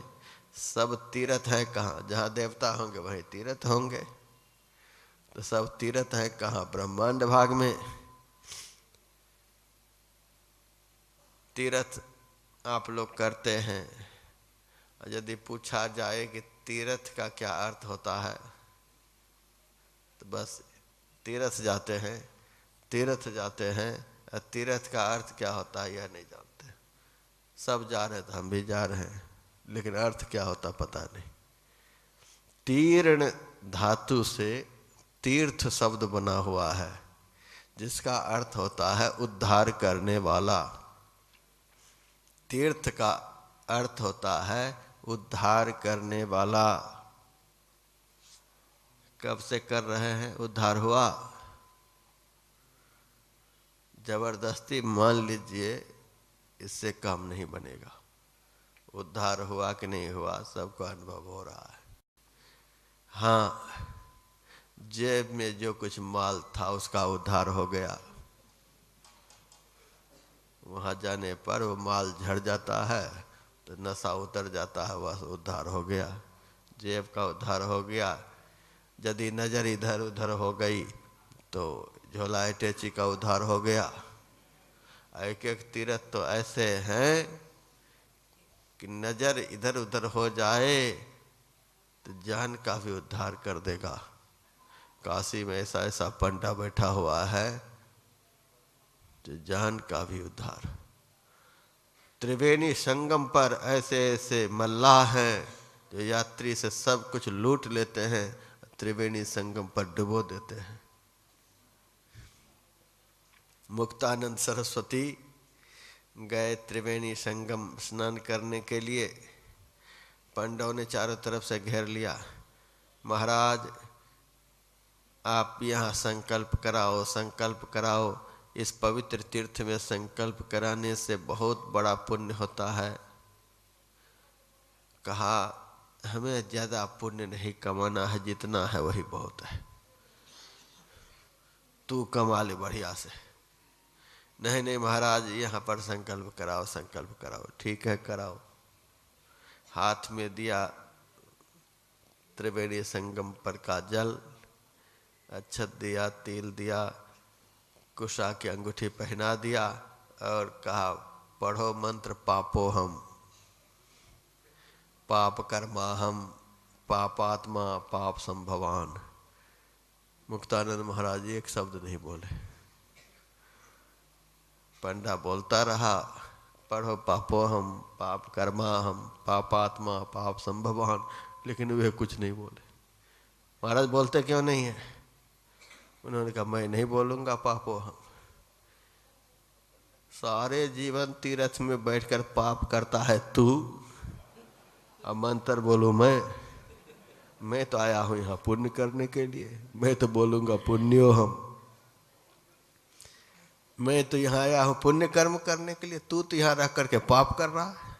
सब तीर्थ है कहाँ? जहाँ देवता होंगे वहीं तीर्थ होंगे। तो सब तीर्थ है कहाँ? ब्रह्मांड भाग में। तीर्थ आप लोग करते हैं, यदि पूछा जाए कि तीर्थ का क्या अर्थ होता है, तो बस तीर्थ जाते हैं, तीर्थ जाते हैं। तीर्थ का अर्थ क्या होता है यह नहीं जानते। सब जा रहे हैं तो हम भी जा रहे हैं, लेकिन अर्थ क्या होता पता नहीं। तीर्ण धातु से तीर्थ शब्द बना हुआ है, जिसका अर्थ होता है उद्धार करने वाला। तीर्थ का अर्थ होता है उद्धार करने वाला। कब से कर रहे हैं? उद्धार हुआ। जबरदस्ती मान लीजिए, इससे काम नहीं बनेगा। उद्धार हुआ कि नहीं हुआ सबको अनुभव हो रहा है। हाँ, जेब में जो कुछ माल था उसका उद्धार हो गया। वहाँ जाने पर वो माल झड़ जाता है तो नशा उतर जाता है, बस उद्धार हो गया। जेब का उद्धार हो गया। यदि नज़र इधर उधर हो गई तो झोला अटैची का उद्धार हो गया। एक एक तीर्थ तो ऐसे हैं कि नजर इधर उधर हो जाए तो जान का भी उद्धार कर देगा। काशी में ऐसा ऐसा पंडा बैठा हुआ है जो जान का भी उद्धार। त्रिवेणी संगम पर ऐसे ऐसे मल्लाह हैं जो यात्री से सब कुछ लूट लेते हैं, त्रिवेणी संगम पर डुबो देते हैं। मुक्तानंद सरस्वती गए त्रिवेणी संगम स्नान करने के लिए। पंडों ने चारों तरफ से घेर लिया। महाराज आप यहाँ संकल्प कराओ, संकल्प कराओ। इस पवित्र तीर्थ में संकल्प कराने से बहुत बड़ा पुण्य होता है। कहा हमें ज्यादा पुण्य नहीं कमाना है, जितना है वही बहुत है, तू कमा ले बढ़िया से। नहीं नहीं महाराज यहाँ पर संकल्प कराओ, संकल्प कराओ। ठीक है कराओ। हाथ में दिया त्रिवेणी संगम पर का जल, अक्षत दिया, तिल दिया, कुशा की अंगूठी पहना दिया और कहा पढ़ो मंत्र पापो हम पाप कर्मा हम पापात्मा पाप संभवान। मुक्तानंद महाराज एक शब्द नहीं बोले। पंडा बोलता रहा पढ़ो पापो हम पाप कर्मा हम पापात्मा पाप संभवान, लेकिन वे कुछ नहीं बोले। महाराज बोलते क्यों नहीं है? उन्होंने कहा मैं नहीं बोलूंगा पापो हम। सारे जीवन तीर्थ में बैठकर पाप करता है तू, अब मंत्र बोलूं मैं तो आया हूं यहाँ पुण्य करने के लिए, मैं तो बोलूंगा पुण्यो हम। मैं तो यहाँ आया हूँ पुण्य कर्म करने के लिए, तू तो यहाँ रह करके पाप कर रहा है,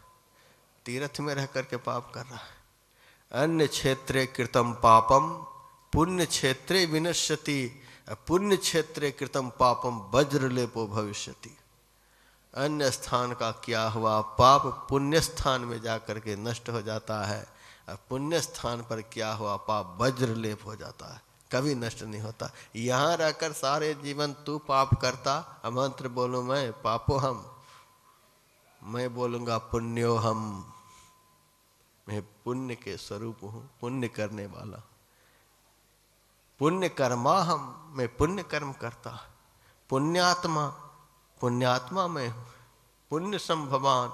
तीर्थ में रह करके पाप कर रहा है। अन्य क्षेत्रे कृतम पापम पुण्य क्षेत्रे विनश्यति, पुण्य क्षेत्रे कृतम पापम वज्रलेपो भविष्यति। अन्य स्थान का किया हुआ पाप पुण्य स्थान में जाकर के नष्ट हो जाता है, और पुण्य स्थान पर किया हुआ पाप वज्रलेप हो जाता है, कभी नष्ट नहीं होता। यहाँ रहकर सारे जीवन तू पाप करता, मंत्र बोलूं मैं पापो हम, मैं बोलूंगा पुण्यो हम। मैं पुण्य के स्वरूप हूँ, पुण्य करने वाला, पुण्य कर्मा हम, मैं पुण्य कर्म करता। पुण्यात्मा पुण्यात्मा मैं हूँ, पुण्य संभवान,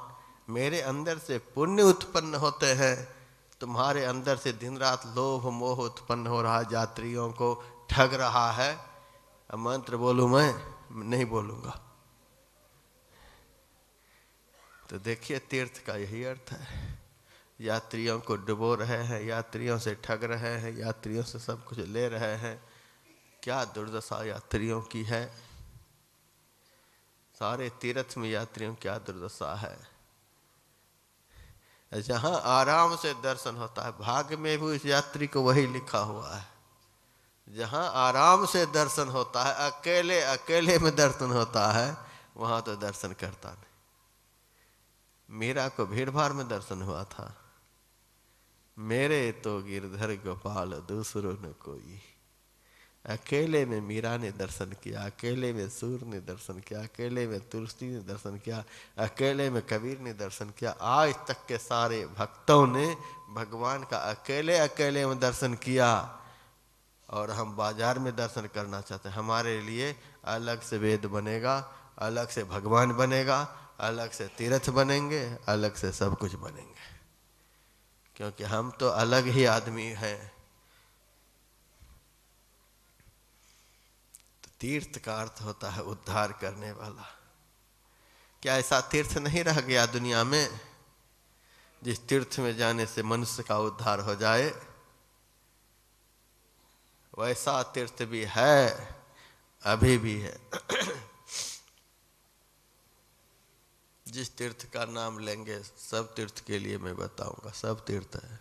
मेरे अंदर से पुण्य उत्पन्न होते हैं। तुम्हारे अंदर से दिन रात लोभ मोह उत्पन्न हो रहा है, यात्रियों को ठग रहा है। अब मंत्र बोलूं मैं नहीं बोलूंगा। तो देखिए तीर्थ का यही अर्थ है, यात्रियों को डुबो रहे हैं, यात्रियों से ठग रहे हैं, यात्रियों से सब कुछ ले रहे हैं। क्या दुर्दशा यात्रियों की है। सारे तीर्थ में यात्रियों क्या दुर्दशा है। जहाँ आराम से दर्शन होता है, भाग्य में भी उस यात्री को वही लिखा हुआ है। जहाँ आराम से दर्शन होता है, अकेले अकेले में दर्शन होता है, वहाँ तो दर्शन करता नहीं। मीरा को भीड़ भाड़ में दर्शन हुआ था। मेरे तो गिरधर गोपाल दूसरों ने कोई। अकेले में मीरा ने दर्शन किया, अकेले में सूर ने दर्शन किया, अकेले में तुलसी ने दर्शन किया, अकेले में कबीर ने दर्शन किया। आज तक के सारे भक्तों ने भगवान का अकेले अकेले में दर्शन किया। और हम बाजार में दर्शन करना चाहते हैं। हमारे लिए अलग से वेद बनेगा, अलग से भगवान बनेगा, अलग से तीर्थ बनेंगे, अलग से सब कुछ बनेंगे, क्योंकि हम तो अलग ही आदमी हैं। तीर्थ का अर्थ होता है उद्धार करने वाला। क्या ऐसा तीर्थ नहीं रह गया दुनिया में जिस तीर्थ में जाने से मनुष्य का उद्धार हो जाए? वैसा तीर्थ भी है, अभी भी है। जिस तीर्थ का नाम लेंगे, सब तीर्थ के लिए मैं बताऊंगा, सब तीर्थ है।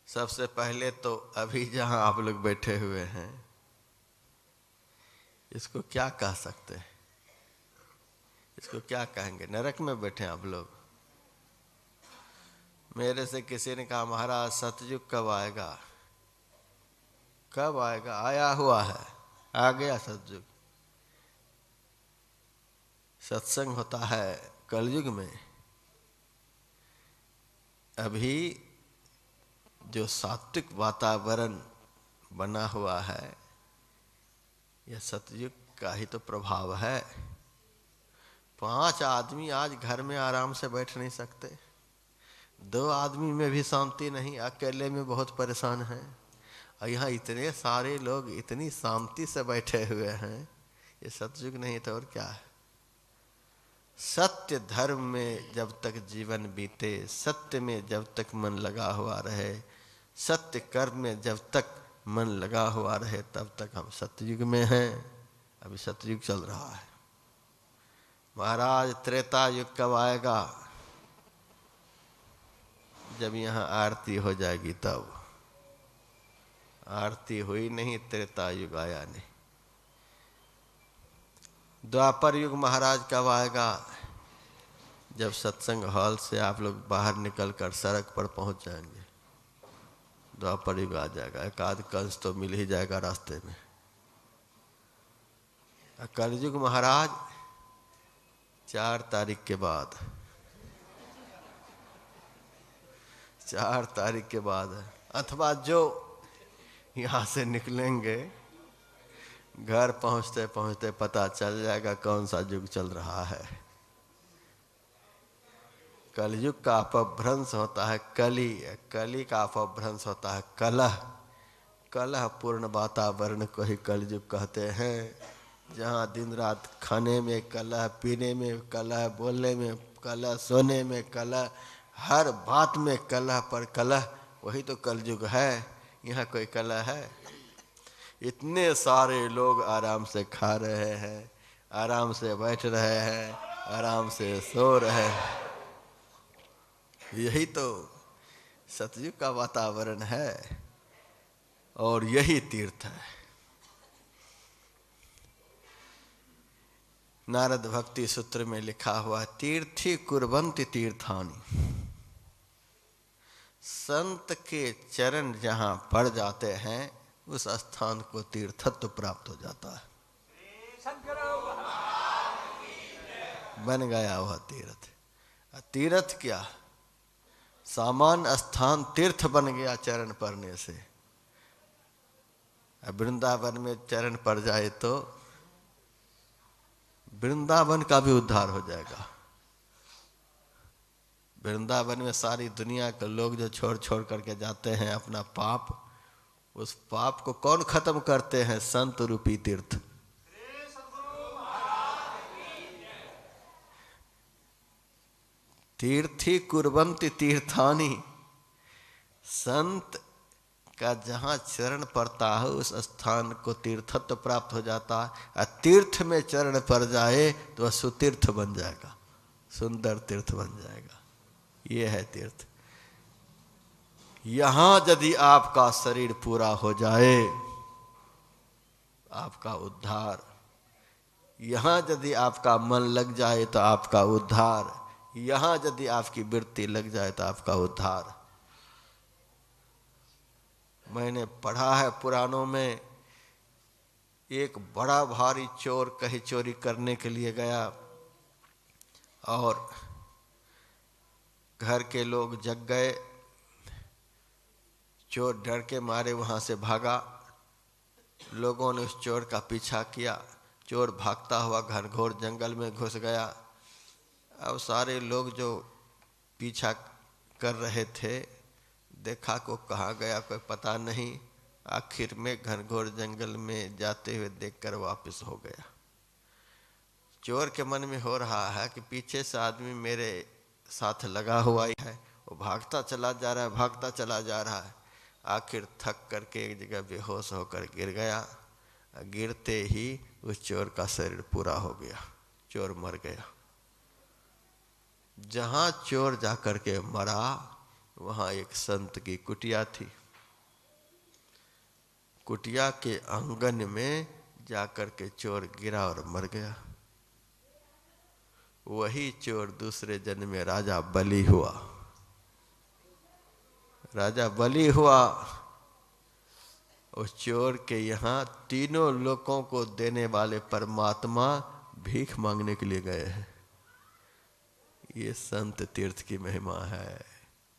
सबसे पहले तो अभी जहां आप लोग बैठे हुए हैं, इसको क्या कह सकते हैं? इसको क्या कहेंगे? नरक में बैठे आप लोग। मेरे से किसी ने कहा महाराज सतयुग कब आएगा? कब आएगा? आया हुआ है। आ गया सतयुग। सत्संग होता है कलयुग में। अभी जो सात्विक वातावरण बना हुआ है, यह सतयुग का ही तो प्रभाव है। 5 आदमी आज घर में आराम से बैठ नहीं सकते। 2 आदमी में भी शांति नहीं, अकेले में बहुत परेशान हैं। और यहाँ इतने सारे लोग इतनी शांति से बैठे हुए हैं। ये सतयुग नहीं तो और क्या है। सत्य धर्म में जब तक जीवन बीते, सत्य में जब तक मन लगा हुआ रहे, सत्य कर्म में जब तक मन लगा हुआ रहे, तब तक हम सतयुग में हैं। अभी सतयुग चल रहा है। महाराज त्रेता युग कब आएगा? जब यहाँ आरती हो जाएगी तब। आरती हुई नहीं, त्रेता युग आया नहीं। द्वापर युग महाराज कब आएगा? जब सत्संग हॉल से आप लोग बाहर निकलकर सड़क पर पहुंच जाएंगे, द्वापर युग आ जाएगा। एक आध कंस तो मिल ही जाएगा रास्ते में। कलयुग महाराज 4 तारीख के बाद, 4 तारीख के बाद है। अथवा जो यहाँ से निकलेंगे, घर पहुँचते पहुँचते पता चल जाएगा कौन सा युग चल रहा है। कलयुग का अपभ्रंश होता है कली, कली का अपभ्रंश होता है कलह। कलह पूर्ण वातावरण को ही कलयुग कहते हैं। जहाँ दिन रात खाने में कलह, पीने में कलह, बोलने में कलह, सोने में कलह, हर बात में कलह पर कलह, वही तो कलयुग है। यहाँ कोई कलह है? इतने सारे लोग आराम से खा रहे हैं, आराम से बैठ रहे हैं, आराम से सो रहे हैं। यही तो सतयुग का वातावरण है और यही तीर्थ है। नारद भक्ति सूत्र में लिखा हुआ, तीर्थी कुर्वन्ति तीर्थानि। संत के चरण जहाँ पड़ जाते हैं, उस स्थान को तीर्थत्व प्राप्त हो जाता है। बन गया वह तीर्थ। तीर्थ क्या, सामान्य स्थान तीर्थ बन गया चरण पड़ने से। वृंदावन में चरण पड़ जाए तो वृंदावन का भी उद्धार हो जाएगा। वृंदावन में सारी दुनिया के लोग जो छोड़ छोड़ करके जाते हैं अपना पाप, उस पाप को कौन खत्म करते हैं? संत रूपी तीर्थ। तीर्थी कुर्वन्ति तीर्थानि। संत का जहाँ चरण पड़ता है उस स्थान को तीर्थत्व प्राप्त हो जाता है। और तीर्थ में चरण पड़ जाए तो वह सुतीर्थ बन जाएगा, सुंदर तीर्थ बन जाएगा। ये है तीर्थ। यहाँ यदि आपका शरीर पूरा हो जाए, आपका उद्धार। यहाँ यदि आपका मन लग जाए तो आपका उद्धार। यहाँ यदि आपकी वृत्ति लग जाए तो आपका उद्धार। मैंने पढ़ा है पुराणों में, एक बड़ा भारी चोर कहीं चोरी करने के लिए गया और घर के लोग जग गए। चोर डर के मारे वहाँ से भागा। लोगों ने उस चोर का पीछा किया। चोर भागता हुआ घनघोर जंगल में घुस गया। अब सारे लोग जो पीछा कर रहे थे, देखा को कहाँ गया कोई पता नहीं। आखिर में घनघोर जंगल में जाते हुए देखकर वापस हो गया। चोर के मन में हो रहा है कि पीछे से आदमी मेरे साथ लगा हुआ ही है। वो भागता चला जा रहा है, भागता चला जा रहा है। आखिर थक करके एक जगह बेहोश होकर गिर गया। गिरते ही उस चोर का शरीर पूरा हो गया, चोर मर गया। जहाँ चोर जाकर के मरा, वहाँ एक संत की कुटिया थी। कुटिया के आंगन में जाकर के चोर गिरा और मर गया। वही चोर दूसरे जन्म में राजा बलि हुआ। राजा बलि हुआ उस चोर के यहाँ तीनों लोकों को देने वाले परमात्मा भीख मांगने के लिए गए हैं। ये संत तीर्थ की महिमा है।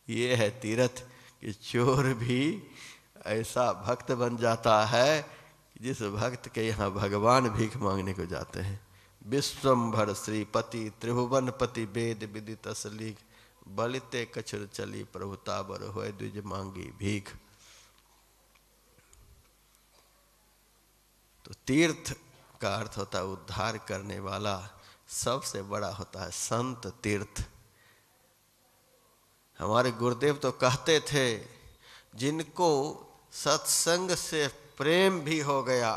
ये है तीर्थ कि चोर भी ऐसा भक्त बन जाता है जिस भक्त के यहाँ भगवान भीख मांगने को जाते हैं। विश्वम्भर श्रीपति त्रिभुवनपति वेद विदित असलीख बलिते कछुर चली प्रभुता बर होय द्विज मांगी भीख। तो तीर्थ का अर्थ होता है उद्धार करने वाला। सबसे बड़ा होता है संत तीर्थ। हमारे गुरुदेव तो कहते थे जिनको सत्संग से प्रेम भी हो गया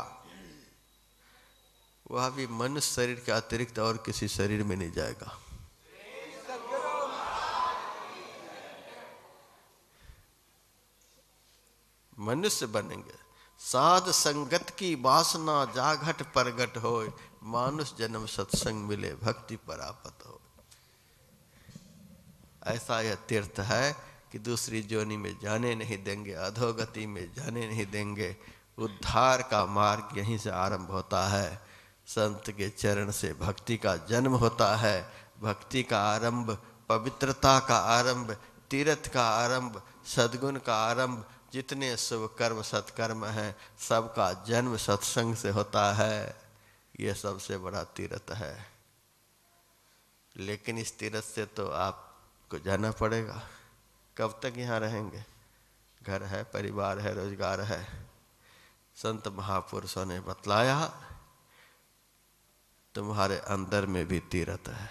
वह भी मनुष्य शरीर के अतिरिक्त और किसी शरीर में नहीं जाएगा। मनुष्य बनेंगे। साध संगत की वासना जाघट प्रगट होय मानुष जन्म सत्संग मिले भक्ति परापत हो। ऐसा यह तीर्थ है कि दूसरी जोनि में जाने नहीं देंगे, अधोगति में जाने नहीं देंगे। उद्धार का मार्ग यहीं से आरंभ होता है। संत के चरण से भक्ति का जन्म होता है। भक्ति का आरंभ, पवित्रता का आरंभ, तीर्थ का आरंभ, सद्गुण का आरंभ, जितने शुभ कर्म सत्कर्म हैं सबका जन्म सत्संग से होता है। यह सबसे बड़ा तीर्थ है। लेकिन इस तीर्थ से तो आपको जाना पड़ेगा। कब तक यहाँ रहेंगे? घर है, परिवार है, रोजगार है। संत महापुरुषों ने बतलाया तुम्हारे अंदर में भी तीर्थ है।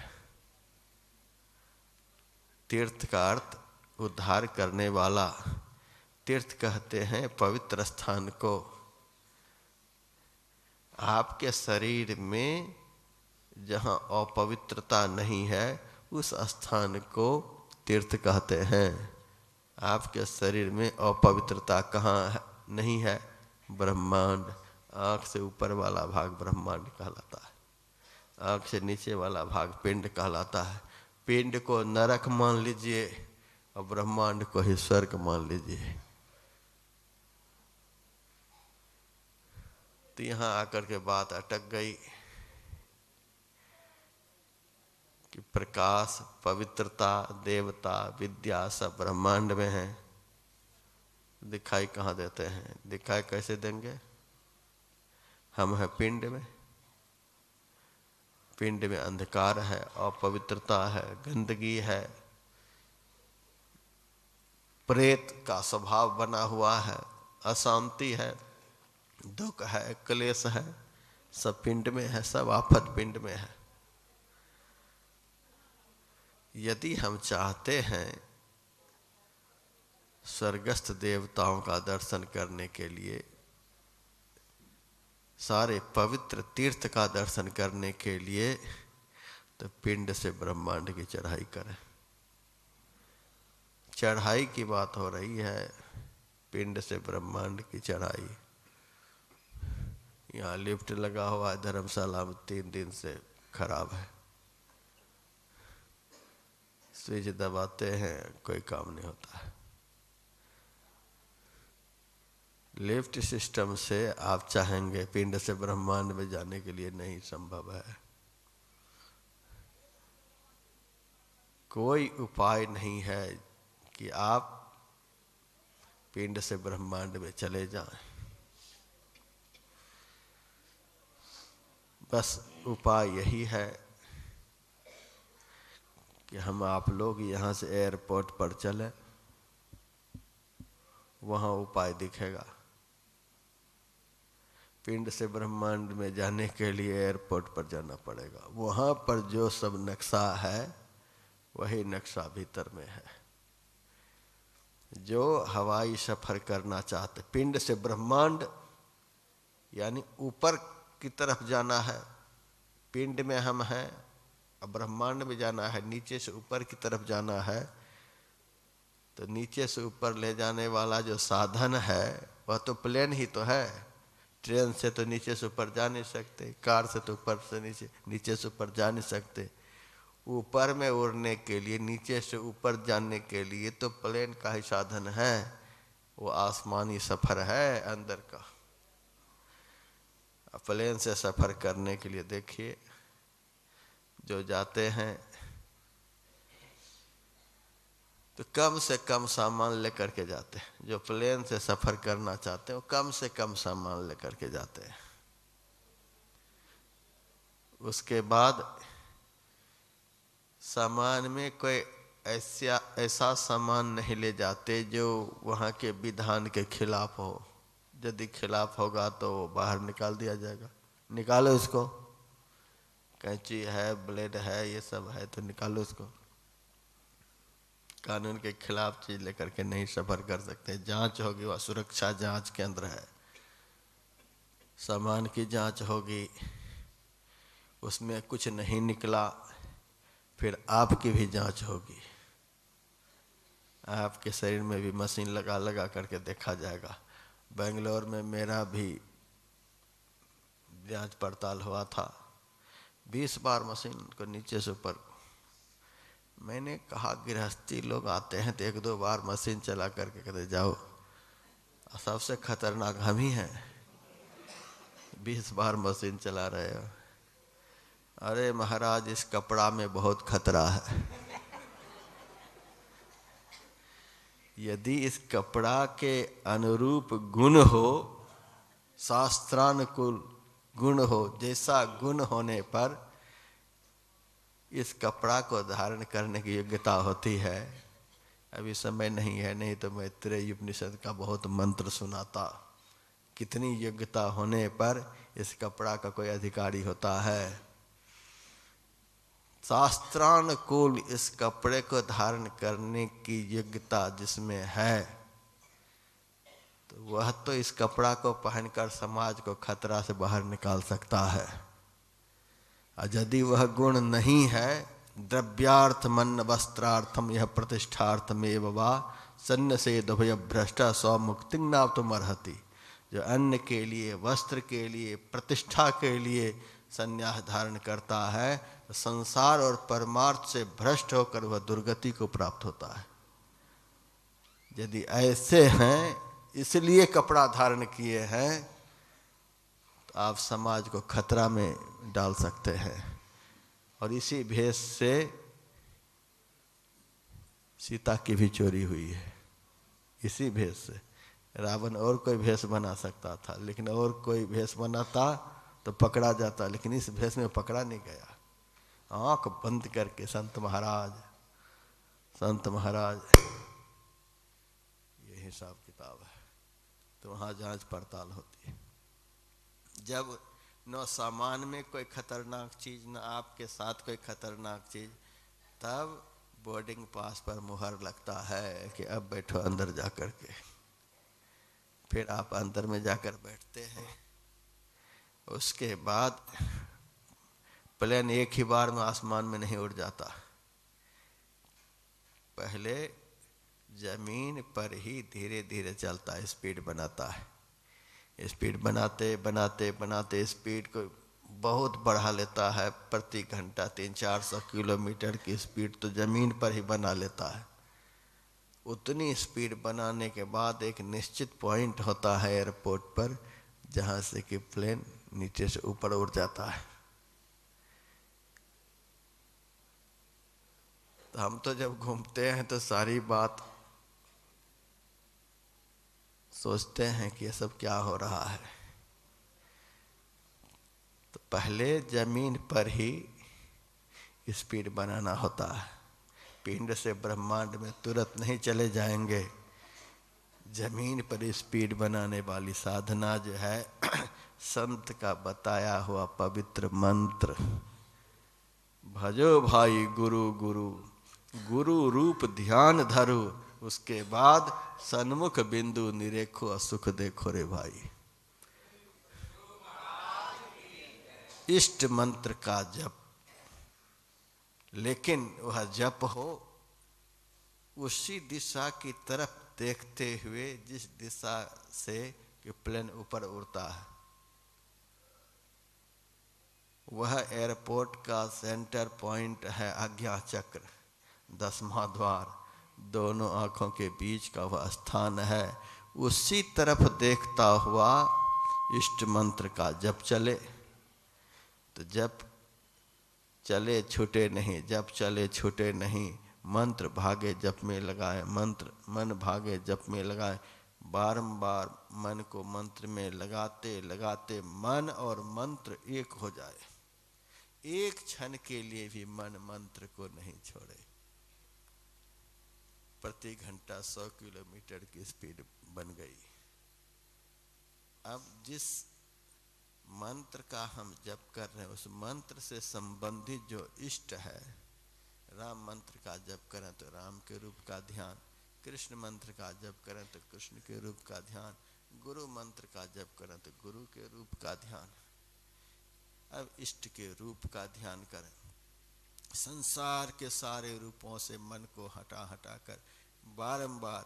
तीर्थ का अर्थ उद्धार करने वाला। तीर्थ कहते हैं पवित्र स्थान को। आपके शरीर में जहाँ अपवित्रता नहीं है उस स्थान को तीर्थ कहते हैं। आपके शरीर में अपवित्रता कहाँ नहीं है? ब्रह्मांड। आँख से ऊपर वाला भाग ब्रह्मांड कहलाता है। आँख से नीचे वाला भाग पिंड कहलाता है। पिंड को नरक मान लीजिए और ब्रह्मांड को ही स्वर्ग मान लीजिए। तो यहाँ आकर के बात अटक गई कि प्रकाश, पवित्रता, देवता, विद्या सब ब्रह्मांड में है। दिखाई कहाँ देते हैं? दिखाई कैसे देंगे? हम है पिंड में। पिंड में अंधकार है, अपवित्रता है, गंदगी है, प्रेत का स्वभाव बना हुआ है, अशांति है, दुख है, क्लेश है, सब पिंड में है। सब आफत पिंड में है। यदि हम चाहते हैं स्वर्गस्थ देवताओं का दर्शन करने के लिए, सारे पवित्र तीर्थ का दर्शन करने के लिए, तो पिंड से ब्रह्मांड की चढ़ाई करें। चढ़ाई की बात हो रही है, पिंड से ब्रह्मांड की चढ़ाई। यहाँ लिफ्ट लगा हुआ है धर्मशाला में, 3 दिन से खराब है। स्विच दबाते हैं, कोई काम नहीं होता है। लिफ्ट सिस्टम से आप चाहेंगे पिंड से ब्रह्मांड में जाने के लिए, नहीं संभव है। कोई उपाय नहीं है कि आप पिंड से ब्रह्मांड में चले जाएं। बस उपाय यही है कि हम आप लोग यहाँ से एयरपोर्ट पर चले, वहाँ उपाय दिखेगा। पिंड से ब्रह्मांड में जाने के लिए एयरपोर्ट पर जाना पड़ेगा। वहाँ पर जो सब नक्शा है वही नक्शा भीतर में है। जो हवाई सफर करना चाहते, पिंड से ब्रह्मांड यानी ऊपर की तरफ जाना है। पिंड में हम हैं, अब ब्रह्मांड में जाना है, नीचे से ऊपर की तरफ जाना है। तो नीचे से ऊपर ले जाने वाला जो साधन है वह तो प्लेन ही तो है। ट्रेन से तो नीचे से ऊपर जा नहीं सकते, कार से तो ऊपर से नीचे से ऊपर जा नहीं सकते। ऊपर में उड़ने के लिए, नीचे से ऊपर जाने के लिए तो प्लेन का ही साधन है। वो आसमानी सफर है अंदर का। प्लेन से सफर करने के लिए देखिए, जो जाते हैं तो कम से कम सामान लेकर के जाते हैं। जो प्लेन से सफर करना चाहते हैं वो कम से कम सामान लेकर के जाते हैं। उसके बाद सामान में कोई ऐसा सामान नहीं ले जाते जो वहाँ के विधान के खिलाफ हो। यदि खिलाफ होगा तो बाहर निकाल दिया जाएगा। निकालो इसको, कैंची है, ब्लेड है, ये सब है तो निकालो इसको। कानून के खिलाफ चीज लेकर के नहीं सफर कर सकते। जांच होगी, वह सुरक्षा जांच केंद्र है, सामान की जांच होगी, उसमें कुछ नहीं निकला फिर आपकी भी जांच होगी। आपके शरीर में भी मशीन लगा लगा करके देखा जाएगा। बेंगलोर में मेरा भी जांच पड़ताल हुआ था, 20 बार मशीन को नीचे से ऊपर। मैंने कहा गृहस्थी लोग आते हैं तो 1-2 बार मशीन चला करके कहते जाओ, सबसे खतरनाक हम ही हैं, 20 बार मशीन चला रहे हो। अरे महाराज, इस कपड़ा में बहुत खतरा है। यदि इस कपड़ा के अनुरूप गुण हो, शास्त्रानुकूल गुण हो, जैसा गुण होने पर इस कपड़ा को धारण करने की योग्यता होती है। अभी समय नहीं है, नहीं तो मैं त्रय उपनिषद का बहुत मंत्र सुनाता। कितनी योग्यता होने पर इस कपड़ा का कोई अधिकारी होता है। शास्त्रानुकूल इस कपड़े को धारण करने की योग्यता जिसमें है, तो वह तो इस कपड़ा को पहनकर समाज को खतरा से बाहर निकाल सकता है। और यदि वह गुण नहीं है, द्रव्यार्थमन्न वस्त्रार्थम यह प्रतिष्ठार्थमेव वा सन्नसेदभय भ्रष्ट स्वमुक्ति नाप्तुमर्हति। जो अन्न के लिए, वस्त्र के लिए, प्रतिष्ठा के लिए संन्यास धारण करता है, तो संसार और परमार्थ से भ्रष्ट होकर वह दुर्गति को प्राप्त होता है। यदि ऐसे हैं, इसलिए कपड़ा धारण किए हैं, तो आप समाज को खतरा में डाल सकते हैं। और इसी भेष से सीता की भी चोरी हुई है। इसी भेष से रावण और कोई भेष बना सकता था, लेकिन और कोई भेष बनाता तो पकड़ा जाता, लेकिन इस भेष में पकड़ा नहीं गया। आंख बंद करके संत महाराज ये हिसाब किताब है। तो वहाँ जांच पड़ताल होती है। जब न सामान में कोई खतरनाक चीज, न आपके साथ कोई खतरनाक चीज, तब बोर्डिंग पास पर मुहर लगता है कि अब बैठो अंदर जाकर के। फिर आप अंदर में जाकर बैठते हैं। उसके बाद प्लेन एक ही बार में आसमान में नहीं उड़ जाता। पहले जमीन पर ही धीरे धीरे चलता है, स्पीड बनाता है। स्पीड बनाते बनाते बनाते स्पीड को बहुत बढ़ा लेता है। प्रति घंटा 300-400 किलोमीटर की स्पीड तो जमीन पर ही बना लेता है। उतनी स्पीड बनाने के बाद एक निश्चित पॉइंट होता है एयरपोर्ट पर, जहाँ से कि प्लेन नीचे से ऊपर उड़ जाता है। तो हम तो जब घूमते हैं तो सारी बात सोचते हैं कि ये सब क्या हो रहा है। तो पहले जमीन पर ही स्पीड बनाना होता है। पिंड से ब्रह्मांड में तुरंत नहीं चले जाएंगे। जमीन पर स्पीड बनाने वाली साधना जो है संत का बताया हुआ पवित्र मंत्र, भजो भाई गुरु गुरु, गुरु रूप ध्यान धरो, उसके बाद सन्मुख बिंदु निरेखो, सुख देखो रे भाई। इष्ट मंत्र का जप, लेकिन वह जप हो उसी दिशा की तरफ देखते हुए जिस दिशा से कि प्लेन ऊपर उड़ता है। वह एयरपोर्ट का सेंटर पॉइंट है आज्ञा चक्र, 10वां द्वार, दोनों आंखों के बीच का वह स्थान है। उसी तरफ देखता हुआ इष्ट मंत्र का जप चले। तो जप चले छूटे नहीं, जप चले छूटे नहीं, मंत्र भागे जप में लगाए, मंत्र मन भागे जप में लगाए। बारंबार मन को मंत्र में लगाते लगाते मन और मंत्र एक हो जाए। एक क्षण के लिए भी मन मंत्र को नहीं छोड़े। प्रति घंटा 100 किलोमीटर की स्पीड बन गई। अब जिस मंत्र का हम जप कर रहे हैं उस मंत्र से संबंधित जो इष्ट है, राम मंत्र का जप करें तो राम के रूप का ध्यान, कृष्ण मंत्र का जप करें तो कृष्ण के रूप का ध्यान, गुरु मंत्र का जप करें तो गुरु के रूप का ध्यान। अब इष्ट के रूप का ध्यान करें। संसार के सारे रूपों से मन को हटा हटा कर बारंबार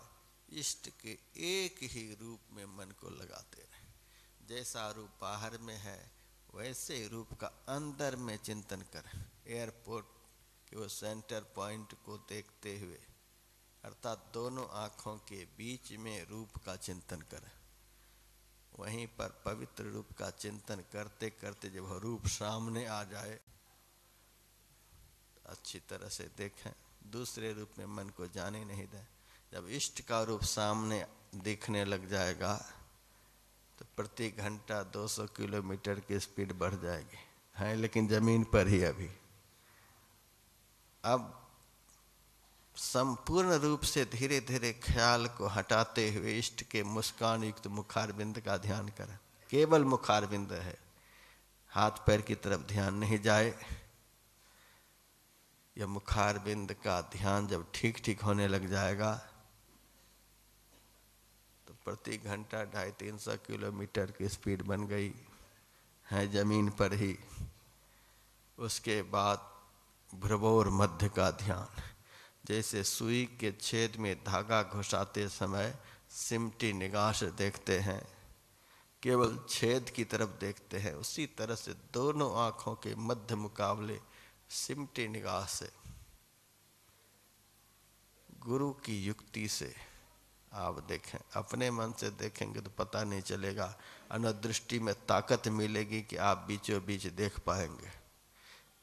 इष्ट के एक ही रूप में मन को लगाते रहे। जैसा रूप बाहर में है वैसे रूप का अंदर में चिंतन करें। एयरपोर्ट के वो सेंटर पॉइंट को देखते हुए, अर्थात दोनों आँखों के बीच में रूप का चिंतन करें। वहीं पर पवित्र रूप का चिंतन करते करते जब वह रूप सामने आ जाए तो अच्छी तरह से देखें, दूसरे रूप में मन को जाने नहीं दें। जब इष्ट का रूप सामने दिखने लग जाएगा तो प्रति घंटा 200 किलोमीटर की स्पीड बढ़ जाएगी। है लेकिन जमीन पर ही अभी। अब संपूर्ण रूप से धीरे धीरे ख्याल को हटाते हुए इष्ट के मुस्कान युक्त मुखारबिंद का ध्यान करें। केवल मुखारबिंद है, हाथ पैर की तरफ ध्यान नहीं जाए। यह मुखारबिंद का ध्यान जब ठीक ठीक होने लग जाएगा तो प्रति घंटा 250-300 किलोमीटर की स्पीड बन गई है जमीन पर ही। उसके बाद भ्रुवोर मध्य का ध्यान, जैसे सुई के छेद में धागा घुसाते समय सिमटी निगाह से देखते हैं, केवल छेद की तरफ देखते हैं, उसी तरह से दोनों आँखों के मध्य मुकाबले सिमटी निगाह से गुरु की युक्ति से आप देखें। अपने मन से देखेंगे तो पता नहीं चलेगा, अनुदृष्टि में ताकत मिलेगी कि आप बीचों बीच देख पाएंगे।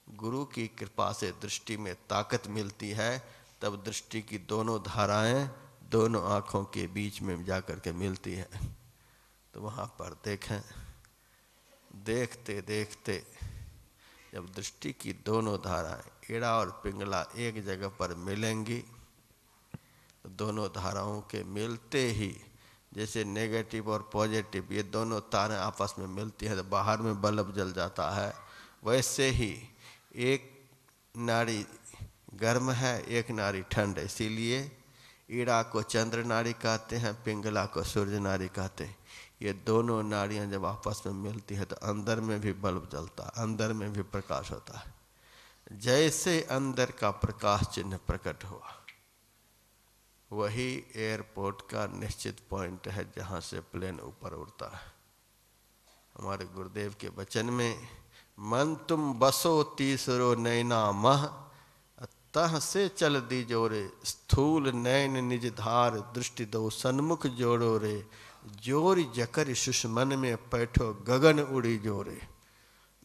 गुरु की कृपा से दृष्टि में ताकत मिलती है, तब दृष्टि की दोनों धाराएं दोनों आँखों के बीच में जाकर के मिलती है। तो वहाँ पर देखें, देखते देखते जब दृष्टि की दोनों धाराएं एड़ा और पिंगला एक जगह पर मिलेंगी तो दोनों धाराओं के मिलते ही, जैसे नेगेटिव और पॉजिटिव ये दोनों तारें आपस में मिलती हैं तो बाहर में बल्ब जल जाता है, वैसे ही एक नाड़ी गर्म है एक नाड़ी ठंड है। इसीलिए ईड़ा को चंद्र नाड़ी कहते हैं, पिंगला को सूर्य नाड़ी कहते हैं। ये दोनों नाड़ियाँ जब आपस में मिलती है तो अंदर में भी बल्ब जलता है, अंदर में भी प्रकाश होता है। जैसे अंदर का प्रकाश चिन्ह प्रकट हुआ, वही एयरपोर्ट का निश्चित पॉइंट है जहाँ से प्लेन ऊपर उड़ता है। हमारे गुरुदेव के वचन में, मन तुम बसो तीसरो नैना मह, तह से चल दी जोरे, स्थूल नैन निज धार, दृष्टि दो सन्मुख जोड़ो रे, जोरी जकर सुषमन में पैठो गगन उड़ी जोरे।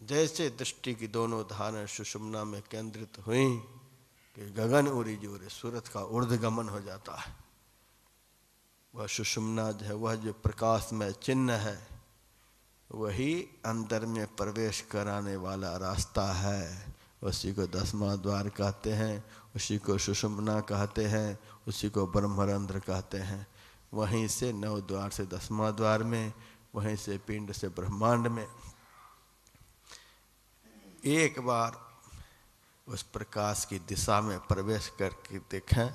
जैसे दृष्टि की दोनों धारें सुषुम्ना में केंद्रित हुई कि गगन उड़ी जोरे, सूरज का ऊर्ध्वगमन हो जाता है। वह सुषुम्ना जो है, वह जो प्रकाशमय चिन्ह है, वही अंदर में प्रवेश कराने वाला रास्ता है। उसी को 10वां द्वार कहते हैं, उसी को सुषुम्ना कहते हैं, उसी को ब्रह्मरंध्र कहते हैं। वहीं से 9 द्वार से 10वां द्वार में, वहीं से पिंड से ब्रह्मांड में। एक बार उस प्रकाश की दिशा में प्रवेश करके देखें,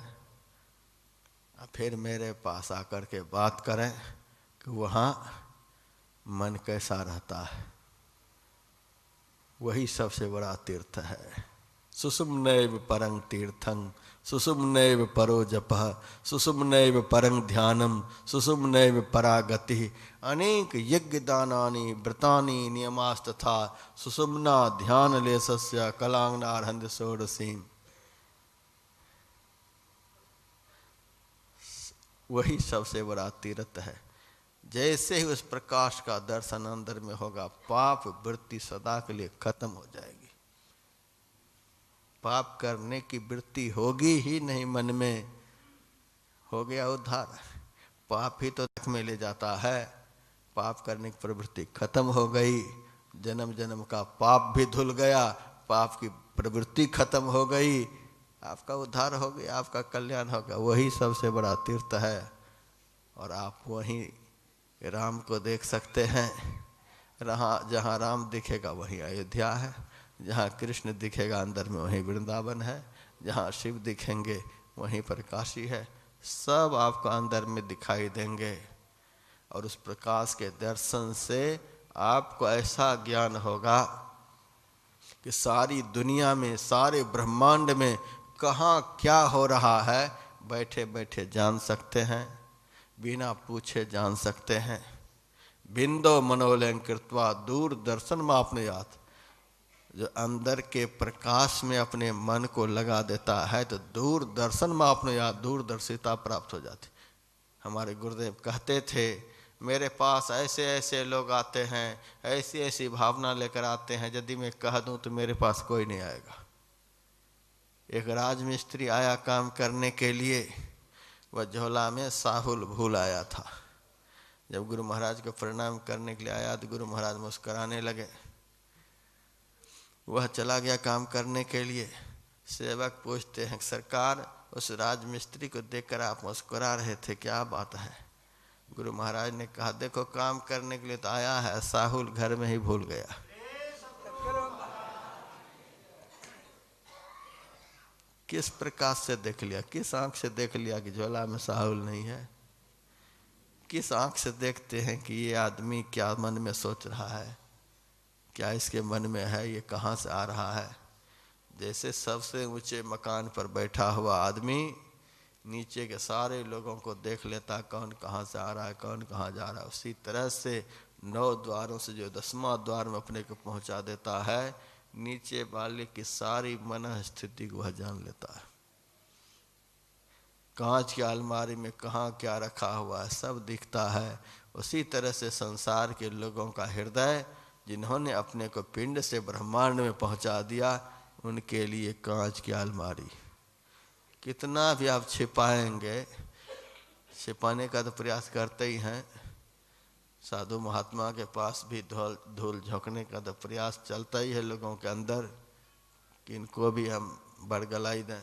फिर मेरे पास आकर के बात करें कि वहाँ मन कैसा रहता है। वही सबसे बड़ा तीर्थ है। सुषुम्नैव परं तीर्थं, सुषुम्नैव परो जपः, सुषुम्नैव परं ध्यानम, सुषुम्नैव परा गतिः। अनेक यज्ञ दानानि व्रतानि नियमास्तथा सुषुम्ना ध्यान लेशस्य कलांगनारहन्ति षोडशीम्। वही सबसे बड़ा तीर्थ है। जैसे ही उस प्रकाश का दर्शन अंदर में होगा, पाप वृत्ति सदा के लिए खत्म हो जाएगी। पाप करने की वृत्ति होगी ही नहीं मन में, हो गया उद्धार। पाप ही तो नरक में ले जाता है। पाप करने की प्रवृत्ति खत्म हो गई, जन्म जन्म का पाप भी धुल गया, पाप की प्रवृत्ति खत्म हो गई, आपका उद्धार हो गया, आपका कल्याण हो गया। वही सबसे बड़ा तीर्थ है। और आप वहीं राम को देख सकते हैं। जहाँ राम दिखेगा वहीं अयोध्या है, जहाँ कृष्ण दिखेगा अंदर में वहीं वृंदावन है, जहाँ शिव दिखेंगे वहीं पर काशी है। सब आपको अंदर में दिखाई देंगे। और उस प्रकाश के दर्शन से आपको ऐसा ज्ञान होगा कि सारी दुनिया में, सारे ब्रह्मांड में कहाँ क्या हो रहा है बैठे बैठे जान सकते हैं, बिना पूछे जान सकते हैं। बिंदो मनोलयं कृत्वा दूरदर्शन मापनुयात्। जो अंदर के प्रकाश में अपने मन को लगा देता है तो दूरदर्शन मापनुयात्, दूरदर्शिता प्राप्त हो जाती। हमारे गुरुदेव कहते थे, मेरे पास ऐसे ऐसे लोग आते हैं, ऐसी ऐसी भावना लेकर आते हैं, यदि मैं कह दूं तो मेरे पास कोई नहीं आएगा। एक राजमिस्त्री आया काम करने के लिए, वह झोला में साहुल भूल आया था। जब गुरु महाराज को प्रणाम करने के लिए आया तो गुरु महाराज मुस्कुराने लगे। वह चला गया काम करने के लिए। सेवक पूछते हैं, सरकार उस राजमिस्त्री को देखकर आप मुस्कुरा रहे थे, क्या बात है? गुरु महाराज ने कहा, देखो काम करने के लिए तो आया है, साहुल घर में ही भूल गया। किस प्रकाश से देख लिया, किस आंख से देख लिया कि झोला में साहुल नहीं है? किस आंख से देखते हैं कि ये आदमी क्या मन में सोच रहा है, क्या इसके मन में है, ये कहाँ से आ रहा है? जैसे सबसे ऊंचे मकान पर बैठा हुआ आदमी नीचे के सारे लोगों को देख लेता, कौन कहाँ से आ रहा है, कौन कहाँ जा रहा है। उसी तरह से 9 द्वारों से जो 10वां द्वार में अपने को पहुंचा देता है, नीचे वाले की सारी मन स्थिति को वह जान लेता है। कांच की अलमारी में कहाँ क्या रखा हुआ है सब दिखता है। उसी तरह से संसार के लोगों का हृदय, जिन्होंने अपने को पिंड से ब्रह्मांड में पहुंचा दिया, उनके लिए कांच की अलमारी। कितना भी आप छिपाएंगे, छिपाने का तो प्रयास करते ही हैं। साधु महात्मा के पास भी धूल झोंकने का तो प्रयास चलता ही है लोगों के अंदर कि इनको भी हम बरगलाई दें।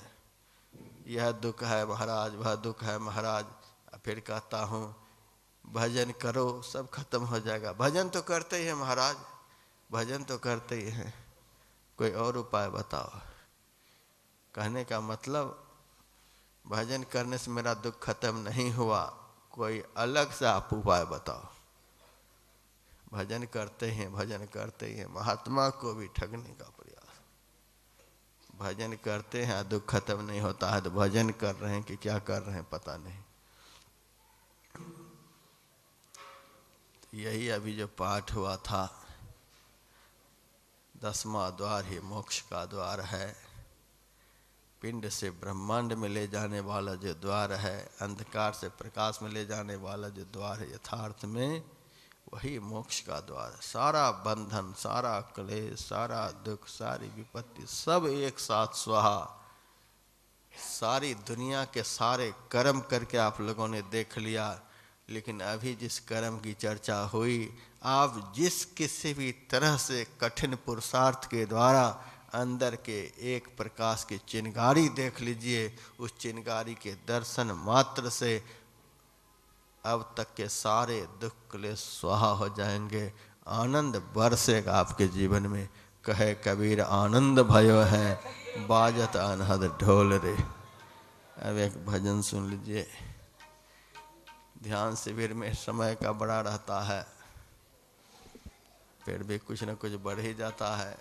यह दुख है महाराज, वह दुख है महाराज। फिर कहता हूँ भजन करो, सब खत्म हो जाएगा। भजन तो करते ही हैं महाराज, भजन तो करते ही हैं, कोई और उपाय बताओ। कहने का मतलब, भजन करने से मेरा दुख खत्म नहीं हुआ, कोई अलग से आप उपाय बताओ। भजन करते हैं, भजन करते ही हैं, महात्मा को भी ठगने का प्रयास। भजन करते हैं, दुख खत्म नहीं होता है तो भजन कर रहे हैं कि क्या कर रहे हैं पता नहीं। यही अभी जो पाठ हुआ था, 10वां द्वार ही मोक्ष का द्वार है। पिंड से ब्रह्मांड में ले जाने वाला जो द्वार है, अंधकार से प्रकाश में ले जाने वाला जो द्वार है, यथार्थ में वही मोक्ष का द्वार है। सारा बंधन, सारा क्लेश, सारा दुख, सारी विपत्ति सब एक साथ स्वाहा। सारी दुनिया के सारे कर्म करके आप लोगों ने देख लिया, लेकिन अभी जिस कर्म की चर्चा हुई, आप जिस किसी भी तरह से कठिन पुरुषार्थ के द्वारा अंदर के एक प्रकाश की चिंगारी देख लीजिए, उस चिंगारी के दर्शन मात्र से अब तक के सारे दुख क्लेश स्वाहा हो जाएंगे। आनंद बरसेगा आपके जीवन में। कहे कबीर आनंद भयो है, बाजत अनहद ढोल रे। अब एक भजन सुन लीजिए। ध्यान शिविर में समय का बड़ा रहता है, फिर भी कुछ न कुछ बढ़ ही जाता है।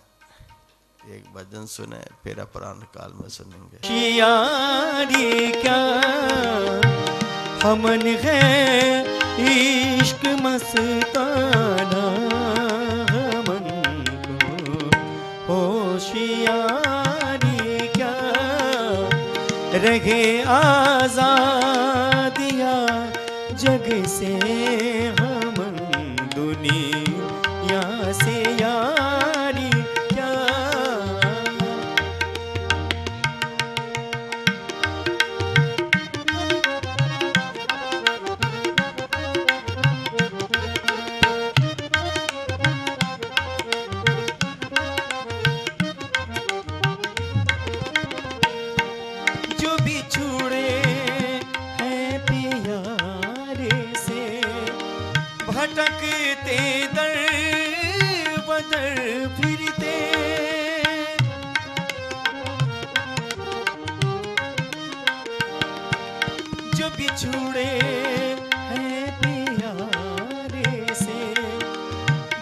एक भजन सुने, फिर अपराह्न काल में सुनेंगे। यारी क्या हमन है इश्क मस्ताना, हमन को होशियारी क्या रहे आजादिया जग से हमन दुनिया से यारी क्या। जो बिछुड़े हैं प्यारे से भटकते दर बदर फिरते। जो बिछुड़े हैं प्यारे से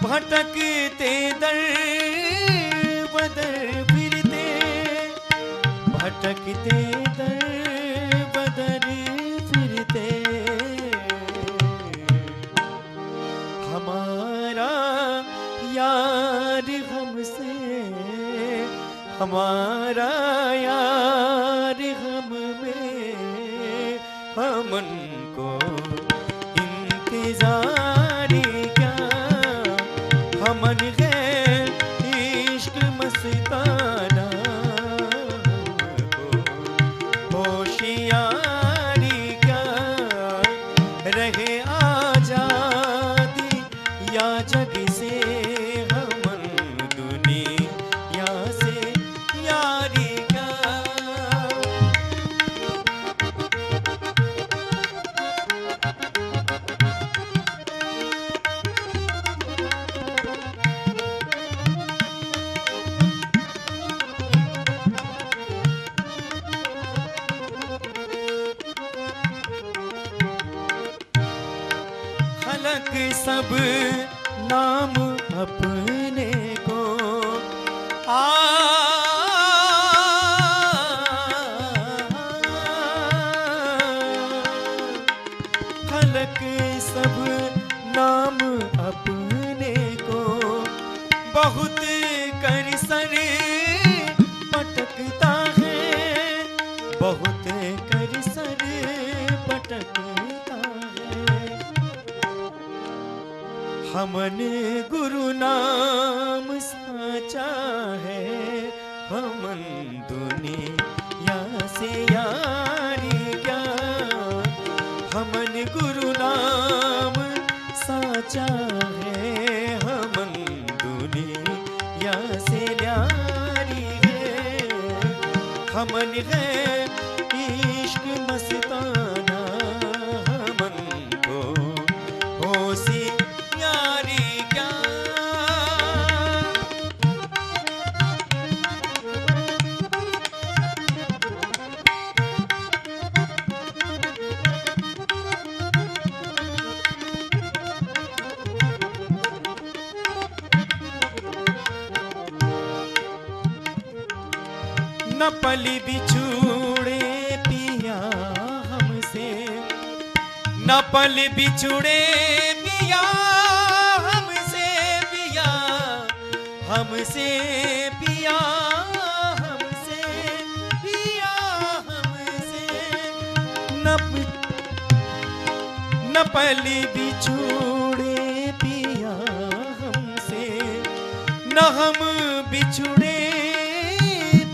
भटकते दर बदर फिरते। भटकते दर बदर फिरते। हमारा यार हमसे, हमारा यार हम में, हमन को इंतजारी क्या। हमन है इश्क मस्ताना, होशियारी क्या। रहे आजादी या जग से हमन दुनिया से यारी क्या। खलक सब नाम अपने को खलक सब नाम अपने को बहुत कर सर पटकता है। बहुत कर सर पटकता है। हमन गुरु नाम साचा है। हमन दुनिया से यारी क्या। हमन गुरु नाम साचा है। हमन दुनिया से यारी है। हमन है इश्क मस्ताना, हमन को होशियारी क्या। न पली बिछुड़े पिया हमसे, न पल बिछुड़े पिया हमसे। पिया हमसे, पिया हमसे, पिया हमसे। न पल बिछुड़े पिया हमसे, न हम बिछुड़े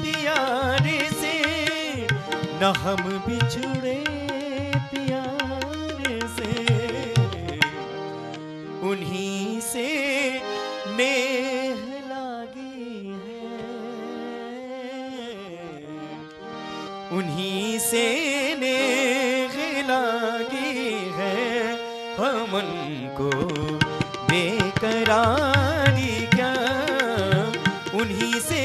प्यारे से। न हम बिछुड़े प्यारे से। उन्हीं से नेह लागी है। उन्हीं से नेह लागी है। हमन को बेकरारी क्या। उन्हीं से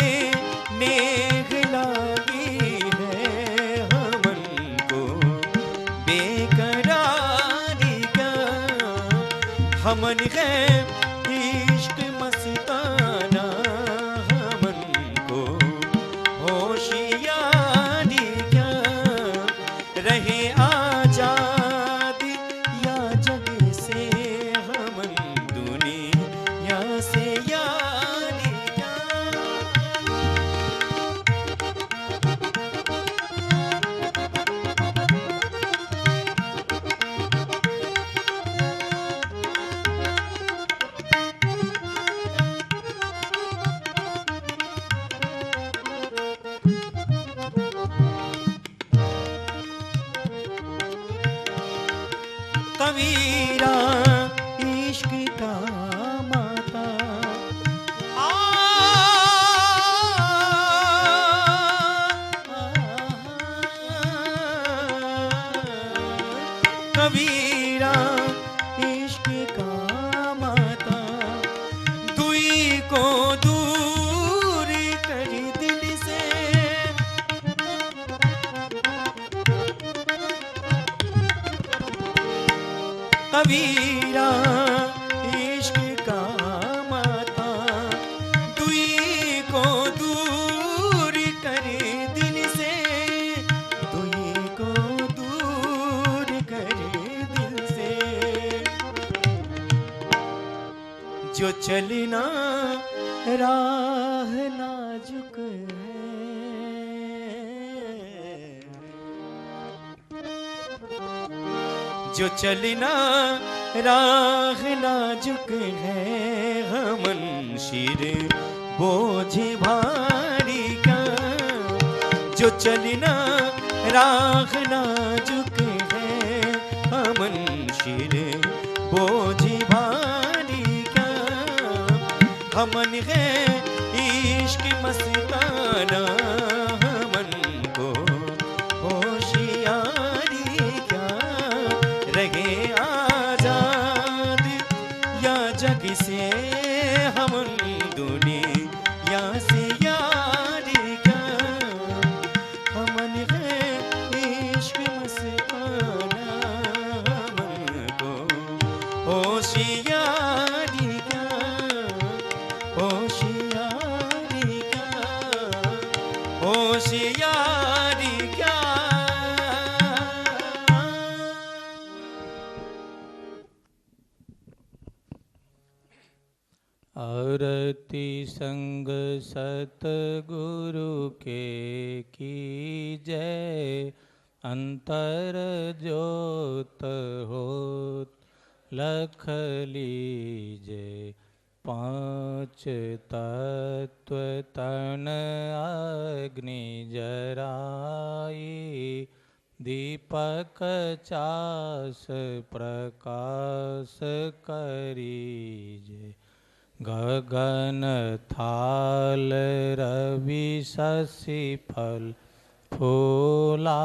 नेह लागी है। हमन को बेकरारी क्या। हमन है इश्क मस्ताना, हमन को होशियारी क्या। रहे आजादी या जग से हमन दुनिया से यारी क्या। कबीरा इश्क का माता कबीरा इश्क का माता दुई को दूर कर दिल से कबीरा इश्क का माता दुई को दूर कर दिल से दुई को दूर कर दिल से जो चलना राह नाजुक जो चलना राह नाजुक है हमन शिर बोझ भारी का जो चलना राह नाजुक है हमन शिर बोझ भारी का हमन है इश्क मस्ताना हमन को होशियारी क्या रहे आजाद या जग से हमन दुनिया से यार क्या हमन है इश्क मस्ताना हमन को होशियारी क्या होशियारी क्या होशियारी क्या आरती संग सतगुरु के कीजय अंतर ज्योत होत लख लीजय पांच तत्व तन अग्नि जराई दीपक चास प्रकाश करीजय गगन थाल रवि शशि फल फूला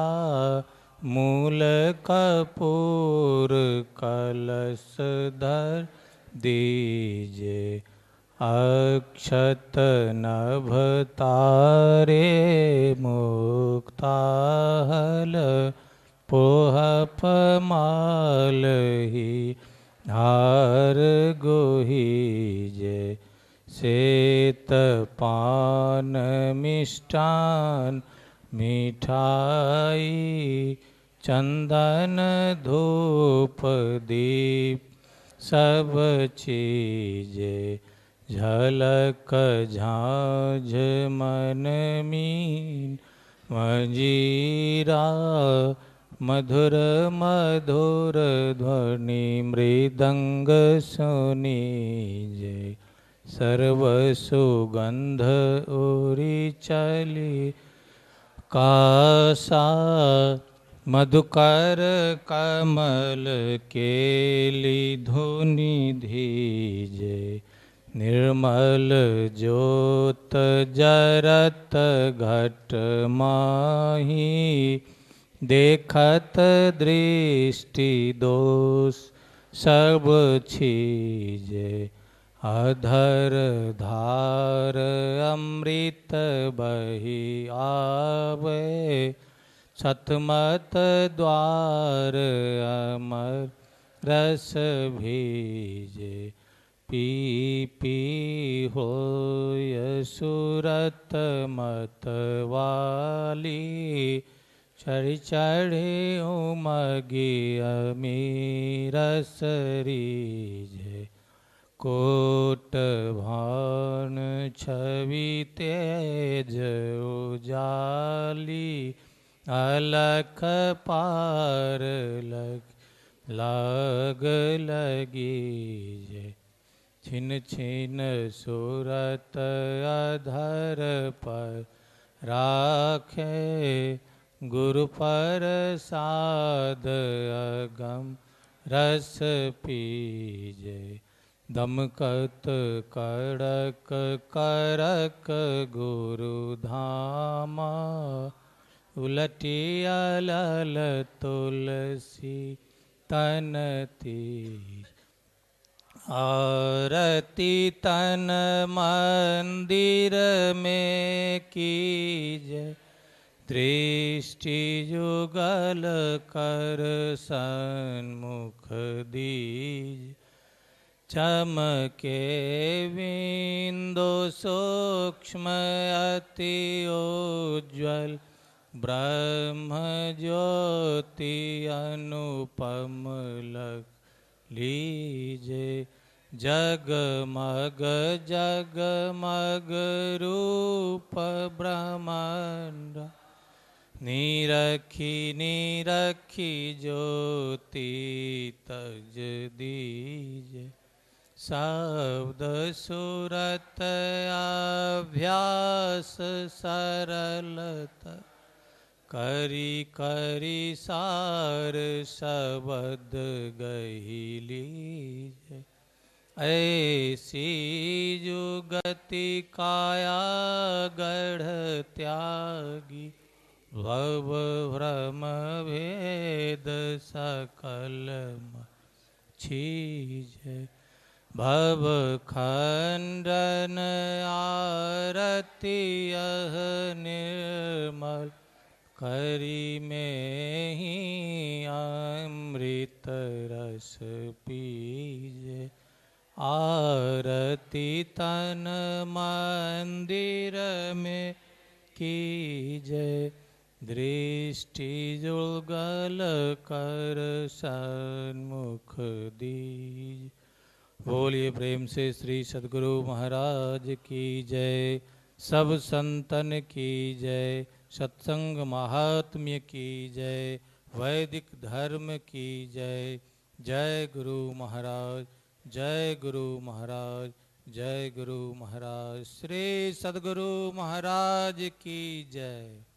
मूल कपूर कलश धर दीजे अक्षत नभ तारे मुक्ताहल पोहप माल ही हार गोहीजे सेत पान मिष्टान मिठाई चंदन धूप दीप सब चीजे झलक झांझ मन मीन मंजीरा मधुर मधुर ध्वनि मृदंग सुनीजे सर्व सुगंध उरी चली कासा मधुकर कमल केली धुनि धीजे निर्मल ज्योत जरत घट माही देखत दृष्टि दोष सब छीजे अधर धार अमृत बही आवे सतमत द्वार अमर रस भीजे पी पी होय सुरत मत वाली चढ़ चढ़े उमगी अमीरस रीजे कोट भान छवि तेज उजाली अलख पार लाग लगी जे छिन छिन सूरत अधर पर राखे गुरु प्रसाद अगम रस पीजे। दमकत कड़क करक गुरु धामा, उलटी अलल तुलसी तन तीज। आरती तन मंदिर में कीजे, दृष्टि युगल कर सन्मुख दीज। चमके बिंदु सूक्ष्म अति उज्ज्वल, ब्रह्म ज्योति अनुपम लग लीजे। जगमग जगमग रूप ब्रह्मांड, निरखी निरखी ज्योति तज दीजे। शब्द सुरत अभ्यास सरलता, करी करी सार शब्द गही लीजे। ऐसी जुगति काया गढ़ त्यागी, भव भ्रम भेद सकल छीजे। भव खंडन आरती यह निर्मल, करी में ही अमृत रस पीजे। आरती तन मंदिर में कीजे, दृष्टि जुगल कर सन्मुख दीज। बोलिए प्रेम से श्री सद्गुरु महाराज की जय। सब संतन की जय। सत्संग महात्म्य की जय। वैदिक धर्म की जय। जय गुरु महाराज, जय गुरु महाराज, जय गुरु महाराज। श्री सद्गुरु महाराज की जय।